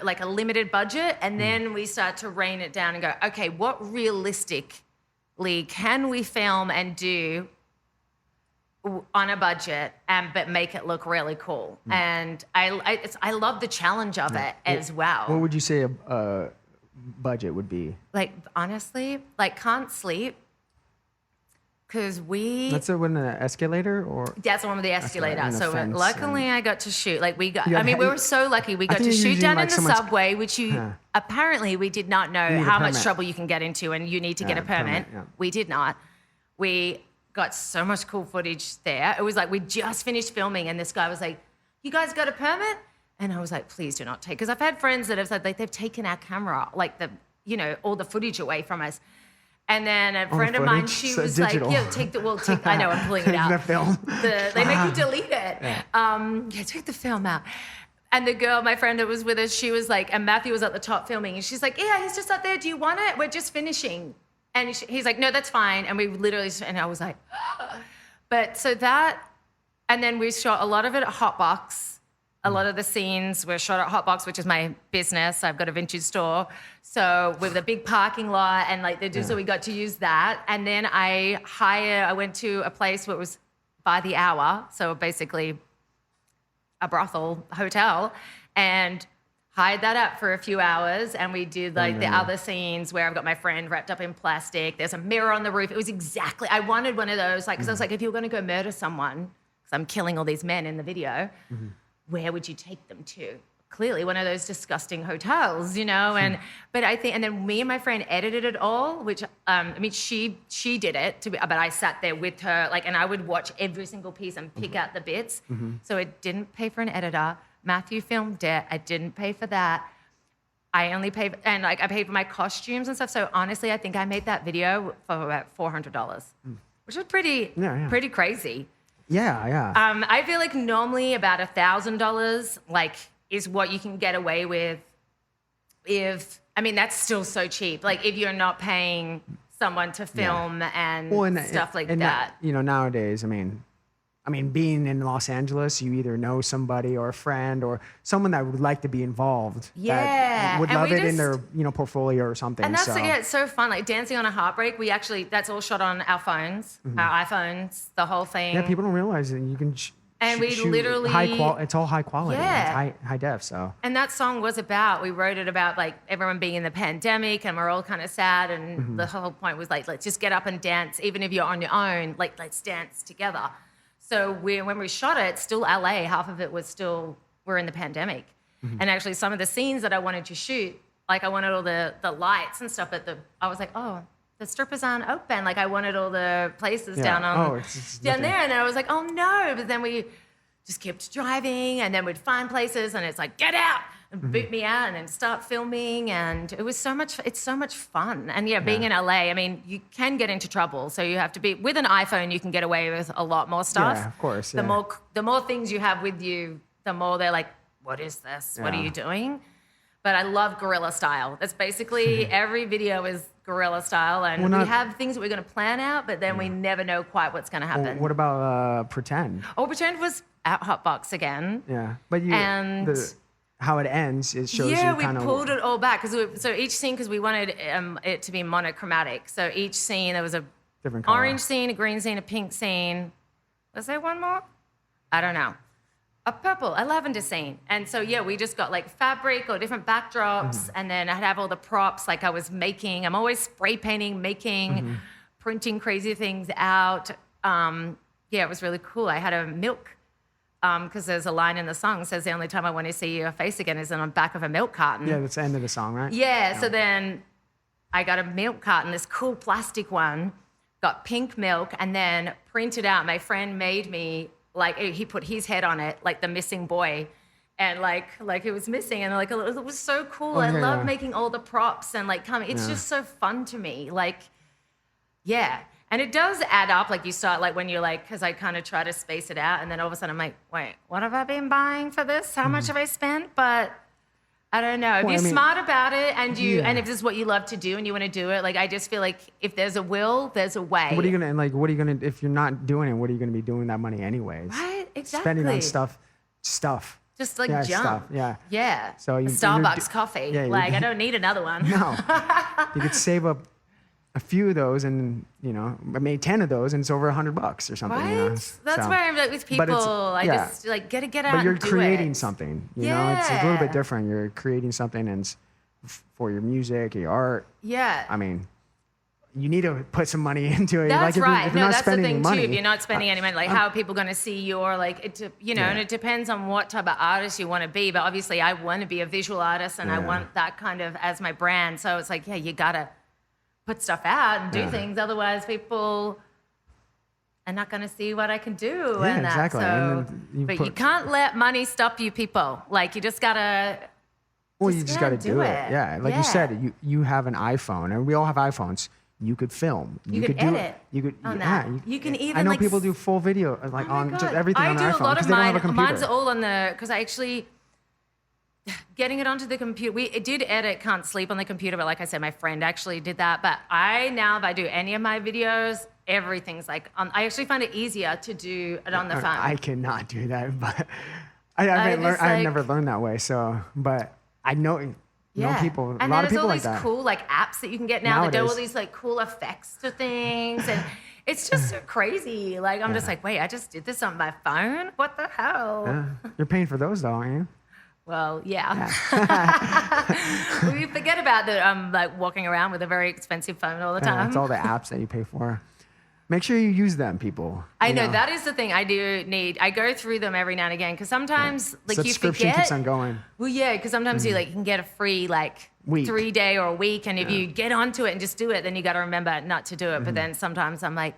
like a limited budget. And then we start to rein it down and go, okay, what realistically can we film and do on a budget but make it look really cool? And I love the challenge of it as well. What would you say a budget would be? Like honestly, like can't sleep because That's the one in the escalator, or that's the one with the escalator. and a So fence luckily I got to shoot. Like we got, You got I mean, to- we were so lucky. We got think to you're shoot using, down like, in the someone's- subway, which apparently we did not know need a how much permit. trouble you can get into and you need to get Yeah, a permit. yeah. We did not. We got so much cool footage there. It was like we just finished filming and this guy was like, "You guys got a permit?" And I was like, "Please do not take," because I've had friends that have said like they've taken our camera, like all the footage away from us. And then a friend of mine, footage? she So was digital. like, take, I know, I'm pulling it out. The film. They make you delete it. Take the film out. And the girl, my friend that was with us, she was like, and Matthew was at the top filming, and she's like, "Yeah, he's just up there. Do you want it? We're just finishing." And he's like, "No, that's fine." And we literally, and I was like, but so that, and then we shot a lot of it at Hotbox. A lot of the scenes were shot at Hotbox, which is my business. I've got a vintage store. So with a big parking lot and like so we got to use that. And then I went to a place where it was by the hour. So basically a brothel hotel and hired that up for a few hours. And we did like the other scenes where I've got my friend wrapped up in plastic. There's a mirror on the roof. It was exactly, I wanted one of those, like, cause I was like, if you were going to go murder someone, cause I'm killing all these men in the video, where would you take them to? Clearly one of those disgusting hotels, you know? And, but I think, and then me and my friend edited it all, which, I mean, she did it, but I sat there with her, like, and I would watch every single piece and pick out the bits. So it didn't pay for an editor. Matthew filmed it. I didn't pay for that. I only paid, and like, I paid for my costumes and stuff. So honestly, I think I made that video for about $400, which was pretty crazy. Yeah. I feel like normally about $1,000 like is what you can get away with I mean that's still so cheap. Like if you're not paying someone to film and stuff like that. You know, nowadays, I mean, being in Los Angeles, you either know somebody or a friend or someone that would like to be involved. Yeah, that would and love we it in just- their portfolio or something. And that's so. it's so fun. Like Dancing on a Heartbreak, that's all shot on our phones, our iPhones, the whole thing. Yeah, people don't realize that you can. And we shoot literally- it's all high quality. Yeah. It's high def. So. And that song was we wrote it about like everyone being in the pandemic and we're all kind of sad. And the whole point was like, let's just get up and dance. Even if you're on your own, like let's dance together. So when we shot it, still LA, half of it was still, we're in the pandemic. And actually some of the scenes that I wanted to shoot, like I wanted all the lights and stuff, but I was like, oh, the strippers aren't open. Like I wanted all the places down it's down nothing. there. And then I was like, oh no. But then we just kept driving, and then we'd find places, and it's like, get out, and boot me out, and then start filming, and it's so much fun. And yeah, being in LA, I mean, you can get into trouble, so you have to be, with an iPhone, you can get away with a lot more stuff. Yeah, of course. The more things you have with you, the more they're like, what is this? What are you doing? But I love guerrilla style. That's basically every video is guerrilla style, and we have things that we're going to plan out, but then we never know quite what's going to happen. Well, what about Pretend? Oh, Pretend was at Hotbox again. Yeah, but how it ends, it shows you yeah, kind of... we pulled it all back so each scene, because we wanted it to be monochromatic. So each scene, there was a different color. Orange scene, a green scene, a pink scene. Was there one more? I don't know. A purple, a lavender scene. And so, yeah, we just got like fabric or different backdrops, and then I'd have all the props like I was making. I'm always spray painting, making, printing crazy things out. Yeah, it was really cool. I had a milk, because there's a line in the song that says, the only time I want to see your face again is on the back of a milk carton. Yeah, that's the end of the song, right? Yeah, so then I got a milk carton, this cool plastic one, got pink milk, and then printed out. My friend made me, like, he put his head on it, like the missing boy, and like it was missing, and like it was so cool. I love making all the props and like coming. It's just so fun to me. Like, yeah, and it does add up. Like you start like when you're like, because I kind of try to space it out, and then all of a sudden I'm like, wait, what have I been buying for this? How much have I spent? But I don't know. If you're smart about it, and and if this is what you love to do and you want to do it, like I just feel like if there's a will, there's a way. What are you gonna if you're not doing it, what are you gonna be doing that money anyways? Right, exactly. Spending on stuff. Just like junk. Stuff. Yeah. Yeah. So a Starbucks coffee. Yeah, like I don't need another one. No. You could save up a few of those, and I made 10 of those, and it's over $100 or something. Right? That's where I'm like with people. I just like get out. But you're and do creating it. something. You know, it's a little bit different. You're creating something, and it's for your music, your art. Yeah. I mean, you need to put some money into it. That's like, right. If you're not that's the spending thing money, too. If you're not spending any money, like how are people going to see your and it depends on what type of artist you want to be. But obviously, I want to be a visual artist, and I want that kind of as my brand. So it's like, you gotta put stuff out and do things. Otherwise, people are not going to see what I can do. Yeah, and that. exactly. So, And you can't let money stop you, people. Like you just gotta. Well, you just got to do it. Yeah, like you said, you have an iPhone, and we all have iPhones. You could film. You could edit. You could on that. You can even. I know like, people do full video, like on just everything on their iPhone. I do a lot of they don't mine. have a computer. Mine's all on the because I actually getting it onto the computer. We did edit Can't Sleep on the computer, but like I said, my friend actually did that. But if I do any of my videos, everything's like I actually find it easier to do it on the phone. I cannot do that, but I've never learned that way. So, but I know. People, and a lot of people like that. And there's all these cool like apps that you can get now that do all these like cool effects to things, and it's just so crazy. Like I'm just like, wait, I just did this on my phone? What the hell? Yeah. You're paying for those though, aren't you? Well, yeah. We forget about that. I'm like walking around with a very expensive phone all the time. It's all the apps that you pay for. Make sure you use them, people. I know that is the thing I do need. I go through them every now and again because sometimes like you forget. Subscription keeps on going. Well, yeah, because sometimes you can get a free week. 3 day or a week, and if you get onto it and just do it, then you got to remember not to do it. But then sometimes I'm like,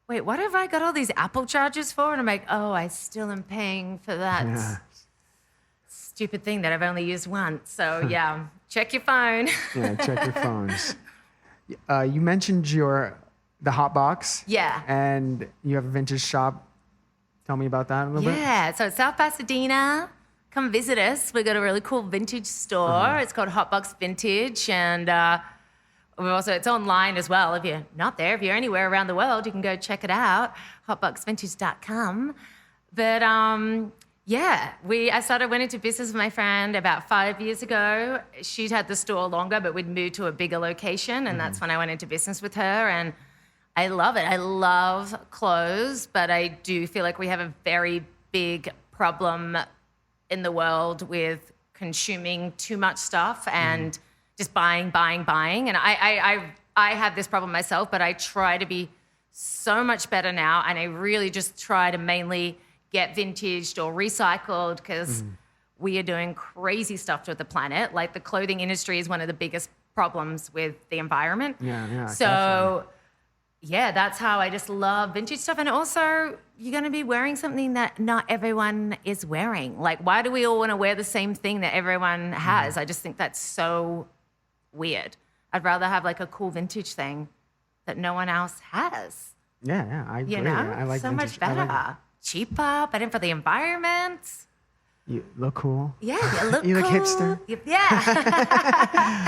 wait, what have I got all these Apple charges for? And I'm like, oh, I still am paying for that stupid thing that I've only used once. So yeah, check your phone. Yeah, check your phones. You mentioned the hot box. Yeah. And you have a vintage shop. Tell me about that a little bit. Yeah, so it's South Pasadena. Come visit us. We've got a really cool vintage store. It's called Hotbox Vintage. And it's online as well. If you're not there, if you're anywhere around the world, you can go check it out, hotboxvintage.com. But I went into business with my friend about 5 years ago. She'd had the store longer, but we'd moved to a bigger location. And that's when I went into business with her. And I love it. I love clothes, but I do feel like we have a very big problem in the world with consuming too much stuff and just buying. And I have this problem myself, but I try to be so much better now. And I really just try to mainly get vintaged or recycled because we are doing crazy stuff to the planet. Like the clothing industry is one of the biggest problems with the environment. Yeah. So. Definitely. yeah, that's how I just love vintage stuff. And also, you're going to be wearing something that not everyone is wearing. Like, why do we all want to wear the same thing that everyone has? I just think that's so weird. I'd rather have like a cool vintage thing that no one else has. Yeah, I agree. You know, I like so vintage. much better, cheaper, better for the environment. You look cool. Yeah, you look You look cool. hipster. Yeah.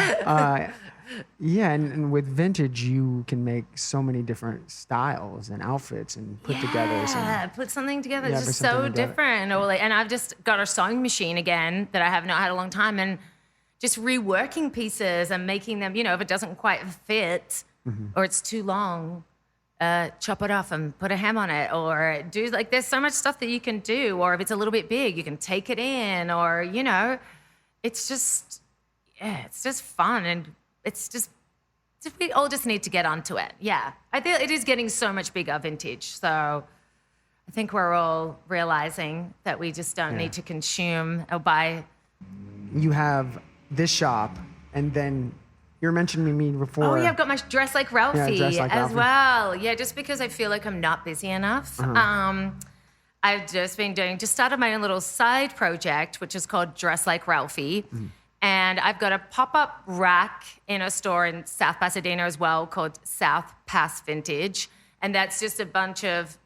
Yeah, and with vintage, you can make so many different styles and outfits and put together. Yeah, put something together. Yeah, It's put just so something together. different. Or like, and I've just got a sewing machine again that I have not had a long time, and just reworking pieces and making them. You know, if it doesn't quite fit or it's too long, chop it off and put a hem on it, or do like. There's so much stuff that you can do. Or if it's a little bit big, you can take it in. Or you know, it's just it's just fun, and it's just. We all just need to get onto it. Yeah. I feel it is getting so much bigger, vintage. So I think we're all realizing that we just don't need to consume or buy. You have this shop, and then you were mentioning me before. Oh, yeah, I've got my Dress Like Ralphie Dress Like as Ralphie. well. Yeah, just because I feel like I'm not busy enough. I've just started my own little side project, which is called Dress Like Ralphie. And I've got a pop-up rack in a store in South Pasadena as well called South Pas Vintage. And that's just a bunch of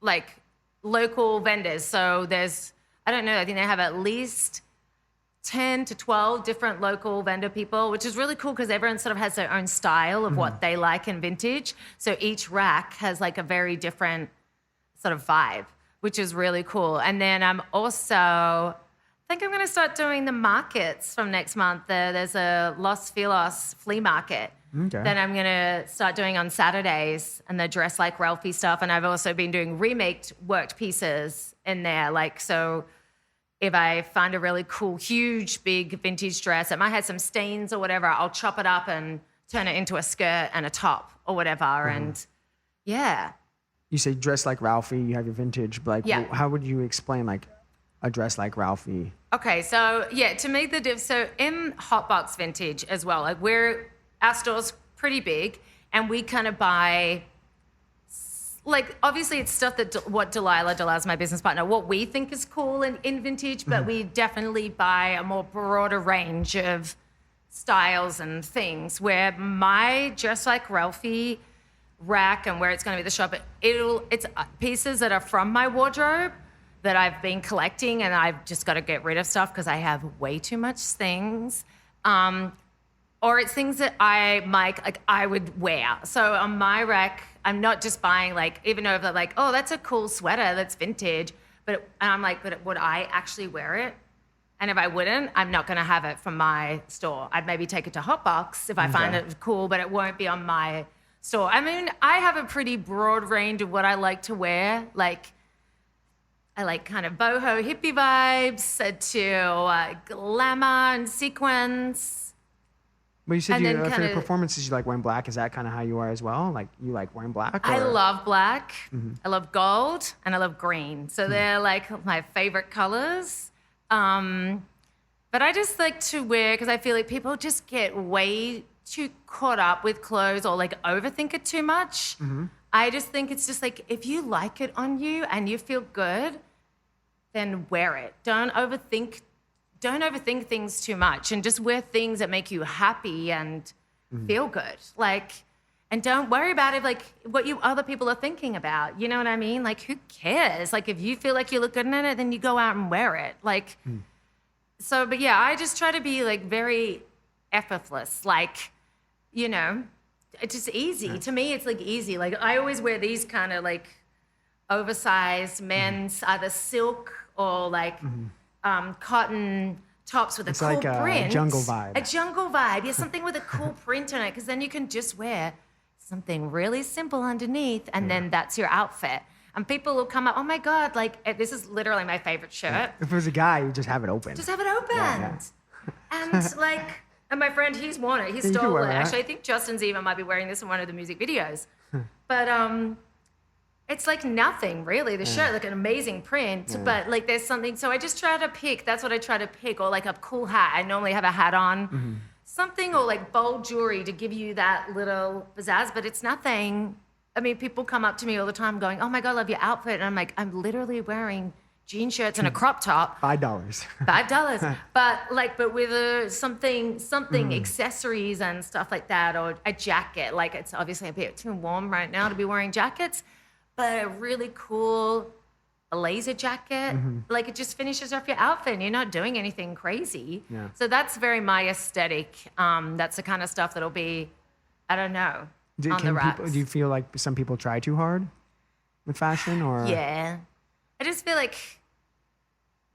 like local vendors. So there's, I don't know, I think they have at least 10 to 12 different local vendor people, which is really cool because everyone sort of has their own style of what they like in vintage. So each rack has like a very different sort of vibe, which is really cool. And then I'm also... I think I'm going to start doing the markets from next month. There's a Los Feliz flea market that I'm going to start doing on Saturdays, and the Dress Like Ralphie stuff. And I've also been doing remaked worked pieces in there. Like, so if I find a really cool, huge, big vintage dress, it might have some stains or whatever, I'll chop it up and turn it into a skirt and a top or whatever. And yeah. You say Dress Like Ralphie, you have your vintage, but like, Yeah. how would you explain like a Dress Like Ralphie? Okay, so yeah, to make the diff, so in Hotbox Vintage as well, like our store's pretty big, and we kind of buy, like obviously it's stuff that Delilah's my business partner, what we think is cool in vintage, but we definitely buy a more broader range of styles and things. Where my Dress Like Ralphie rack and where it's going to be the shop, it's pieces that are from my wardrobe that I've been collecting, and I've just got to get rid of stuff because I have way too much things. Or it's things that I would wear. So on my rack, I'm not just buying like, even though they're like, oh, that's a cool sweater, that's vintage. And I'm like, but would I actually wear it? And if I wouldn't, I'm not going to have it from my store. I'd maybe take it to Hotbox if I find it cool, but it won't be on my store. I mean, I have a pretty broad range of what I like to wear. Like, I like kind of boho hippie vibes to glamour and sequins. But you said And you, then for your kinda- performances, you like wearing black. Is that kind of how you are as well? Like you like wearing black? I or- love black, I love gold, and I love green. So they're like my favorite colors. But I just like to wear, because I feel like people just get way too caught up with clothes or like overthink it too much. I just think it's just like, if you like it on you and you feel good, then wear it. Don't overthink things too much, and just wear things that make you happy and feel good. Like, and don't worry about it, like what other people are thinking about. You know what I mean? Like, who cares? Like, if you feel like you look good in it, then you go out and wear it. Like, so, but yeah, I just try to be like very effortless. Like, you know, it's just easy. To me, it's like easy. Like, I always wear these kind of like oversized men's, either silk or like cotton tops with It's a cool like a print. jungle vibe. A jungle vibe. Yeah, something with a cool print on it, because then you can just wear something really simple underneath, and then that's your outfit. And people will come up, oh my God, like, this is literally my favorite shirt. If it was a guy, you just have it open. Just have it opened. Yeah. And like, and my friend, he's worn it. He can stole wear it. that. Actually, I think Justin Zeva might be wearing this in one of the music videos. But it's like nothing really. The shirt, like an amazing print, but like there's something. So I just try to pick. That's what I try to pick. Or like a cool hat. I normally have a hat on. Something, or like bold jewelry to give you that little pizzazz, but it's nothing I mean, people come up to me all the time going, "Oh my God, I love your outfit." And I'm like, I'm literally wearing jean shirts and a crop top. $5. $5. but with something accessories and stuff like that, or a jacket. Like, it's obviously a bit too warm right now to be wearing jackets, but a really cool laser jacket, like it just finishes off your outfit and you're not doing anything crazy. Yeah. So that's very my aesthetic. That's the kind of stuff that'll be, I don't know, on the racks. Do you feel like some people try too hard with fashion, or? Yeah. I just feel like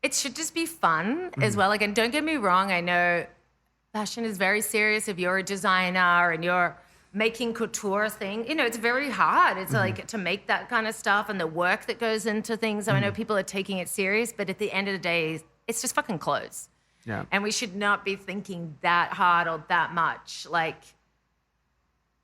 it should just be fun as well. Like, and don't get me wrong, I know fashion is very serious. If you're a designer and you're making couture thing, you know, it's very hard. It's like to make that kind of stuff and the work that goes into things. I know people are taking it serious, but at the end of the day, it's just fucking clothes. Yeah. And we should not be thinking that hard or that much, like,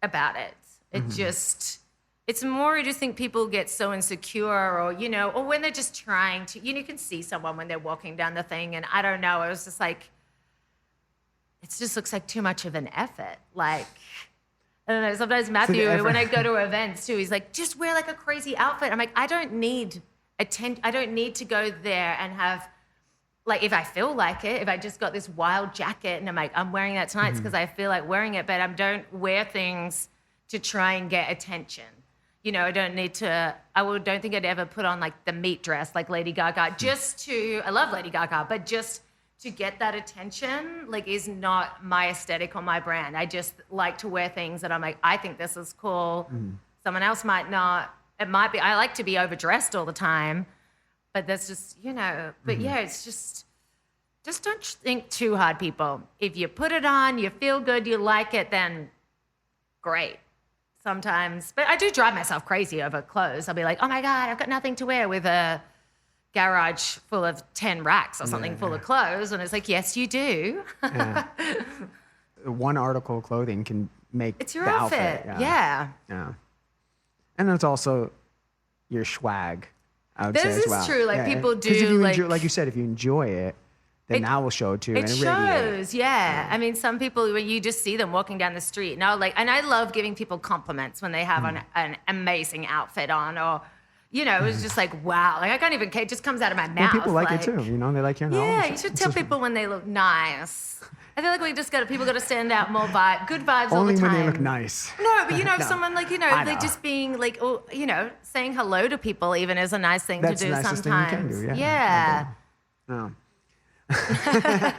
about it. It just, it's more, I just think people get so insecure, or, you know, or when they're just trying to, you can see someone when they're walking down the thing, and I don't know, it was just like, it just looks like too much of an effort. Like, I don't know, sometimes Matthew, when I go to events too, he's like, just wear like a crazy outfit. I'm like, I don't need I don't need to go there and have, like, if I feel like it, if I just got this wild jacket and I'm like, I'm wearing that tonight, it's because I feel like wearing it, but I don't wear things to try and get attention. You know, I don't need to, don't think I'd ever put on like the meat dress like Lady Gaga I love Lady Gaga, but just to get that attention, like, is not my aesthetic or my brand. I just like to wear things that I'm like, I think this is cool. Someone else might not. It might be, I like to be overdressed all the time, but that's just, you know, but yeah, it's just don't think too hard, people. If you put it on, you feel good, you like it, then great. Sometimes, but I do drive myself crazy over clothes. I'll be like, oh my God, I've got nothing to wear, with a garage full of 10 racks or something full of clothes. And it's like, yes, you do. One article of clothing can make It's your the outfit. Yeah. And it's also your swag, I would say, This as is well. true. Like, people do, if you like- enjoy, like you said, if you enjoy it, then that will show too. It and shows, yeah. I mean, some people, when you just see them walking down the street, now, like, and I love giving people compliments when they have an amazing outfit on, or, you know, it's just like, wow. Like, I can't even, it just comes out of my mouth. Well, people like it too, you know, they like your Yeah, you should tell people when they look nice. I feel like people got to stand out more good vibes all the time. Only when they look nice. No, but you know, No. someone like, you know, I like know. just being like, oh, you know, saying hello to people even is a nice thing That's to the do nicest sometimes. thing you can do, Yeah. No. I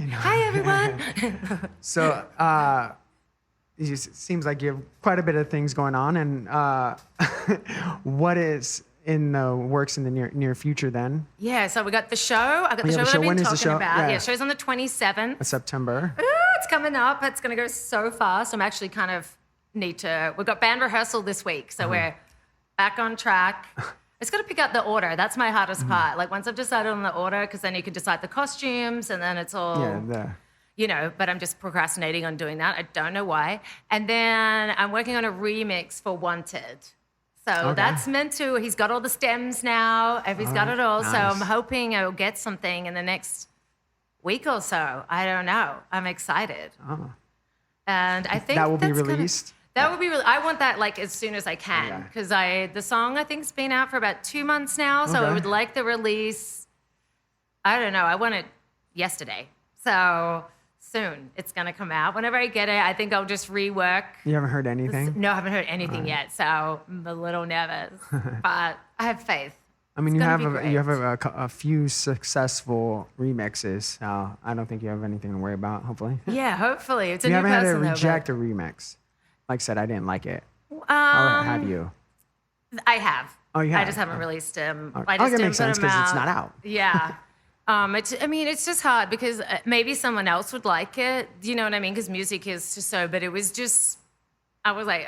know. Hi, everyone. So, it seems like you have quite a bit of things going on. And what is in the works in the near future then? Yeah, so we got the show. I got the Yeah, show the that show. I've When been is the talking show? about. Yeah. Yeah, show's on the 27th. September. Ooh, it's coming up. It's going to go so fast. I'm actually kind of we've got band rehearsal this week, so we're back on track. It's got to pick out the order. That's my hardest part. Like, once I've decided on the order, because then you can decide the costumes, and then it's all, you know, but I'm just procrastinating on doing that. I don't know why. And then I'm working on a remix for Wanted. So that's meant to, he's got all the stems now. He's got it all. Nice. So I'm hoping I'll get something in the next week or so. I don't know. I'm excited. Oh. And I think That will be that's released? That would be I want that, like, as soon as I can, because the song, I think, has been out for about 2 months now. So I would like the release. I don't know. I want it yesterday. So soon it's going to come out. Whenever I get it, I think I'll just rework. You haven't heard anything? No, I haven't heard anything yet. So I'm a little nervous, but I have faith. I mean, It's you gonna be have great. a few successful remixes. I don't think you have anything to worry about, hopefully. Yeah, hopefully. It's a You new haven't had to person, though, reject a remix. Like I said, I didn't like it. Or but, have you? I have. Oh, you I have? just haven't released him. Okay. I just that didn't makes put sense him because it's not out. Yeah. It's just hard because maybe someone else would like it. You know what I mean? Because music is just so, but it was just, I was like,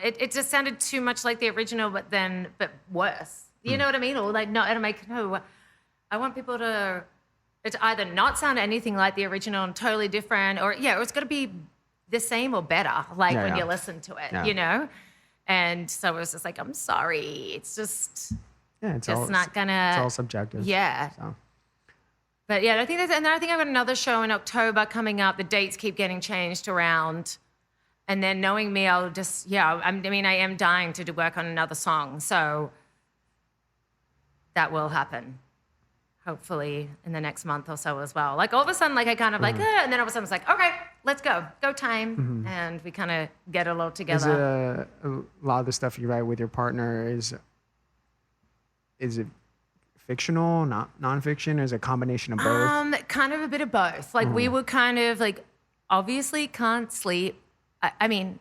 it just sounded too much like the original, but worse. You know what I mean? Or like, no, and I'm like, no, I want people to either not sound anything like the original and totally different, or it's got to be the same or better, like when you listen to it, you know? And so it was just like, I'm sorry. It's just, it's not gonna. It's all subjective. Yeah. So. But yeah, I think and then I think I've got another show in October coming up. The dates keep getting changed around. And then knowing me, I'll just, I mean, I am dying to do work on another song. So that will happen, hopefully in the next month or so as well. Like all of a sudden, like I kind of like, and then all of a sudden it's like, okay, let's go time. And we kind of get it all together. Is a lot of the stuff you write with your partner, is it fictional, not nonfiction? Is it a combination of both? Kind of a bit of both. Like we were kind of like, obviously can't sleep. I mean,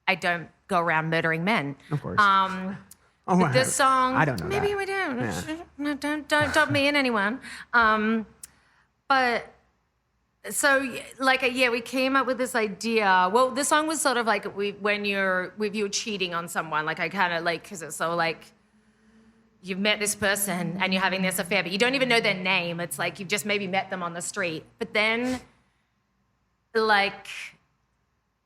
I don't go around murdering men. Of course. But this song, I don't know. Maybe that. we do. Yeah. No, don't me and anyone. But so like we came up with this idea. Well, the song was sort of like when you're cheating on someone. Like I kind of like, because it's so like you've met this person and you're having this affair, but you don't even know their name. It's like you've just maybe met them on the street. But then like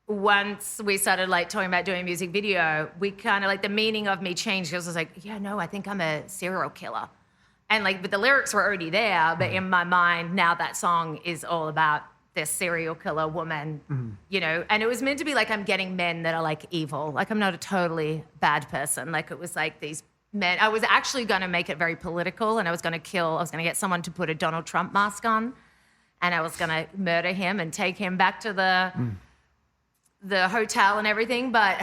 once we started like talking about doing a music video, we kind of like the meaning of me changed because I was like, I think I'm a serial killer. And like, but the lyrics were already there, but in my mind, now that song is all about this serial killer woman, and it was meant to be like, I'm getting men that are like evil. Like I'm not a totally bad person. Like it was like these men, I was actually going to make it very political and I was going to get someone to put a Donald Trump mask on and I was going to murder him and take him back to the hotel and everything, but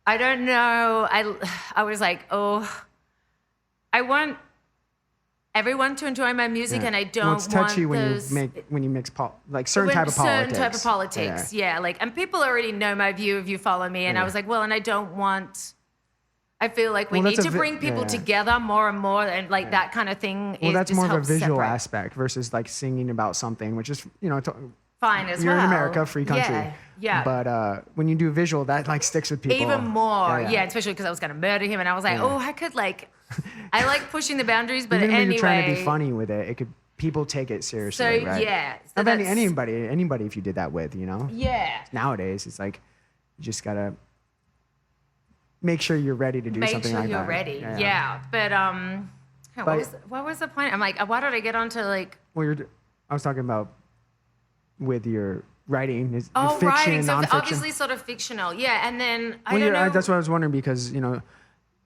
I don't know. I was like, I want everyone to enjoy my music, and I don't it's touchy want when you mix like certain type of politics. Certain type of politics, yeah. Like, and people already know my view if you follow me, and I was like, well, and I don't want. I feel like we need to bring people together more and more, and like that kind of thing. Well, that's just more of a helps visual separate. aspect versus like singing about something, which is Fine as you're well. in America, free country. Yeah. But when you do visual, that like sticks with people. Even more, especially because I was going to murder him, and I was like, I could like, I like pushing the boundaries, but even anyway. when you're trying to be funny with it, people take it seriously, So right? yeah. So I mean, anybody, if you did that with, Yeah. Nowadays, it's like you just gotta make sure you're ready to do something like that. Make sure you're ready. Yeah. But what was the point? I'm like, why did I get onto like? Well, I was talking about with your writing, is fiction, writing. So nonfiction. obviously, sort of fictional. Yeah, and then I don't know. That's what I was wondering because a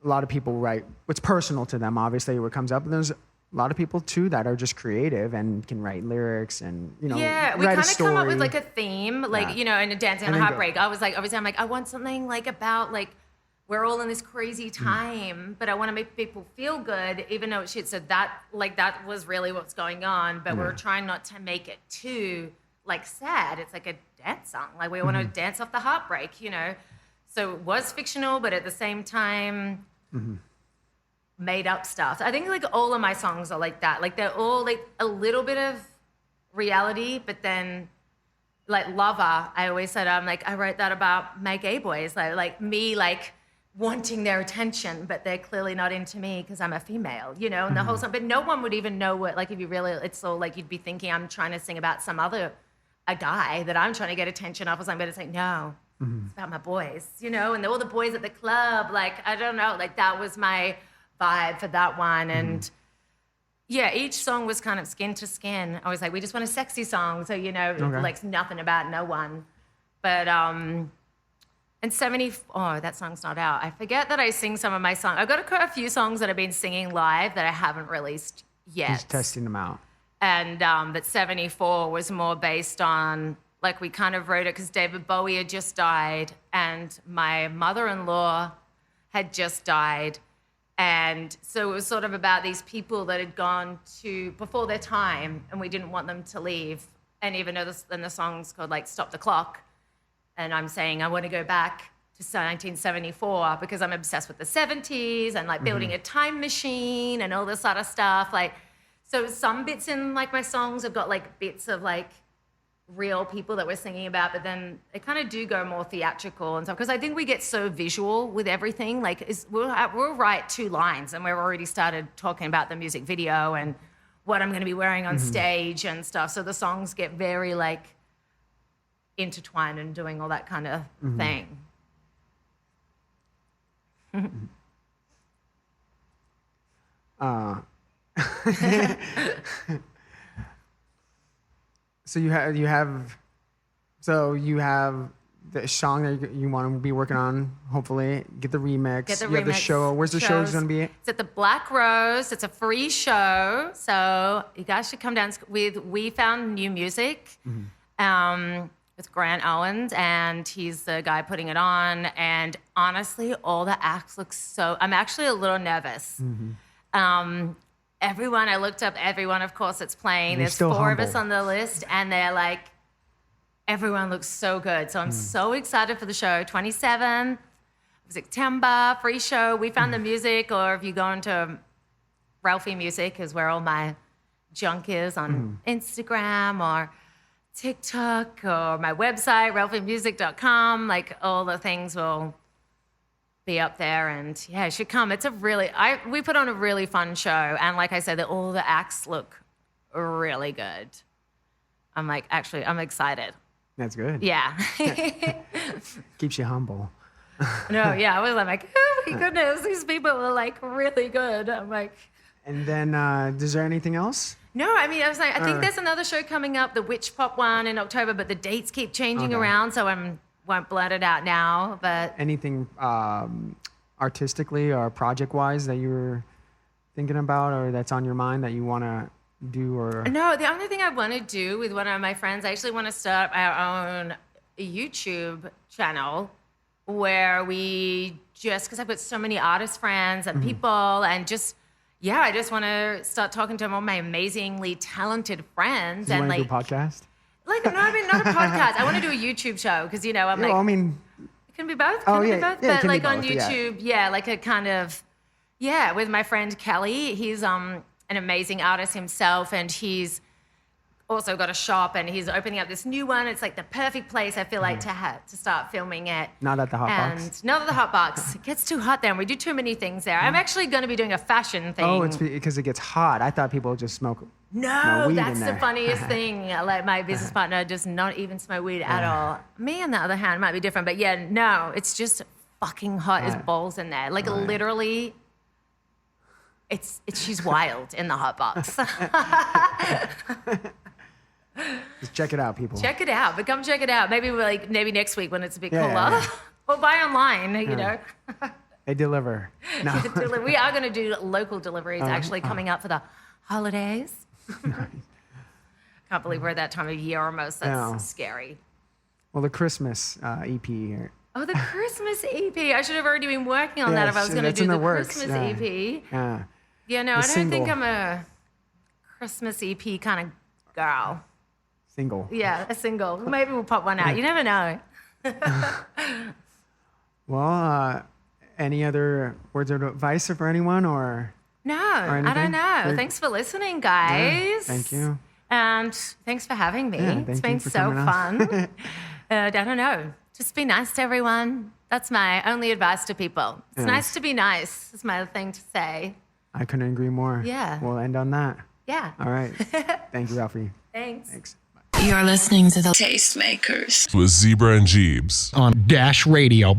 lot of people write what's personal to them. Obviously, what comes up, and there's a lot of people too that are just creative and can write lyrics and Yeah, we write kind a of story. come up with like a theme, like in a Dancing on a Heartbreak. I was like, obviously, I'm like, I want something like about like we're all in this crazy time, but I want to make people feel good, even though shit. So that was really what's going on, but we're trying not to make it too like sad. It's like a dance song. Like we want to dance off the heartbreak, So it was fictional, but at the same time, made up stuff. So I think like all of my songs are like that. Like they're all like a little bit of reality, but then like Lover, I always said, I wrote that about my gay boys, like me, like wanting their attention, but they're clearly not into me because I'm a female, and the whole song. But no one would even know what, like if you really, it's all like you'd be thinking I'm trying to sing about a guy that I'm trying to get attention off, or something, but it's like, no, it's about my boys, and all the boys at the club, like, I don't know, like that was my vibe for that one. And yeah, each song was kind of skin to skin. I was like, we just want a sexy song, so, like nothing about no one. But, and that song's not out. I forget that I sing some of my songs. I've got a few songs that I've been singing live that I haven't released yet. Just testing them out. And but 74 was more based on, like we kind of wrote it because David Bowie had just died and my mother-in-law had just died. And so it was sort of about these people that had gone before their time and we didn't want them to leave. And even though the song's called like Stop the Clock, and I'm saying I want to go back to 1974 because I'm obsessed with the 70s and like building a time machine and all this sort of stuff. Like, so some bits in like my songs have got like bits of like real people that we're singing about, but then they kind of do go more theatrical and stuff. Because I think we get so visual with everything. Like we'll write 2 lines and we've already started talking about the music video and what I'm going to be wearing on stage and stuff. So the songs get very like intertwined and doing all that kind of thing. So you have the song that you want to be working on. Hopefully, get the remix. Get the you have the remix show. Where's the show shows. going to be? It's at the Black Rose. It's a free show, so you guys should come down with We Found New Music with Grant Owens, and he's the guy putting it on. And honestly, all the acts look so. I'm actually a little nervous. Everyone, I looked up everyone, of course, that's playing. There's still 4 of us humble. on the list, and they're like, everyone looks so good. So I'm so excited for the show. 27th of September, free show. We Found the Music, or if you go into RALPHY Music, is where all my junk is on Instagram or TikTok or my website, ralphymusic.com. Like, all the things will be up there, and yeah, it should come. It's we put on a really fun show, and like I said, all the acts look really good. I'm excited. That's good. Yeah. Keeps you humble. No, yeah, I was like, oh my goodness, these people are like really good. I'm like, And then, is there anything else? no, I mean, I was like, I think there's another show coming up, the Witch Pop one in October, but the dates keep changing around, so won't blurt it out now, but Anything artistically or project-wise that you were thinking about, or that's on your mind that you want to do, or? no, the only thing I want to do with one of my friends, I actually want to start our own YouTube channel where we because I've got so many artist friends and people, and I just want to start talking to all my amazingly talented friends. You And want to like, do a podcast? like, no, I mean, not a podcast. I want to do a YouTube show because, I'm Yeah, like, well, I mean, it can be both. Oh, Can it yeah, be both? yeah, it But can be like on both, yeah. YouTube, like a kind of, with my friend Kelly. He's an amazing artist himself, and he's also got a shop, and he's opening up this new one. It's like the perfect place, I feel like, to start filming it. not at the hot And box. not at the hot box. It gets too hot there, and we do too many things there. I'm actually going to be doing a fashion thing. Oh, it's because it gets hot. I thought people would just smoke. No, weed that's in the there. funniest thing. Like, my business partner does not even smoke weed at all. Me, on the other hand, might be different. But yeah, no, it's just fucking hot as balls in there. Like, literally, she's wild in the hot box. Just check it out, people. Check it out. But come check it out. Maybe next week when it's a bit Yeah, cooler. yeah. Or buy online, you know. They deliver. No. We are going to do local deliveries actually coming up for the holidays. Can't believe we're at that time of year almost. That's Yeah. scary. Well, the Christmas EP here. Oh, the Christmas EP. I should have already been working on that if I was going to that's do in the works. Christmas Yeah. EP. Yeah. Yeah, no, The I don't think single. I'm a Christmas EP kind of girl. Single. Yeah, a single. Maybe we'll pop one out. You never know. Well, any other words of advice for anyone, or? No, I don't anything? know. Good. Thanks for listening, guys. Thank you. And thanks for having me. Yeah, It's thank been you for so coming on. fun. I don't know. Just be nice to everyone. That's my only advice to people. It's Yes. nice to be nice, is my thing to say. I couldn't agree more. Yeah. We'll end on that. Yeah. All right. Thank you, Ralphie. Thanks. Thanks. You're listening to the Tastemakers with Zebra and Jeebs. on Dash Radio.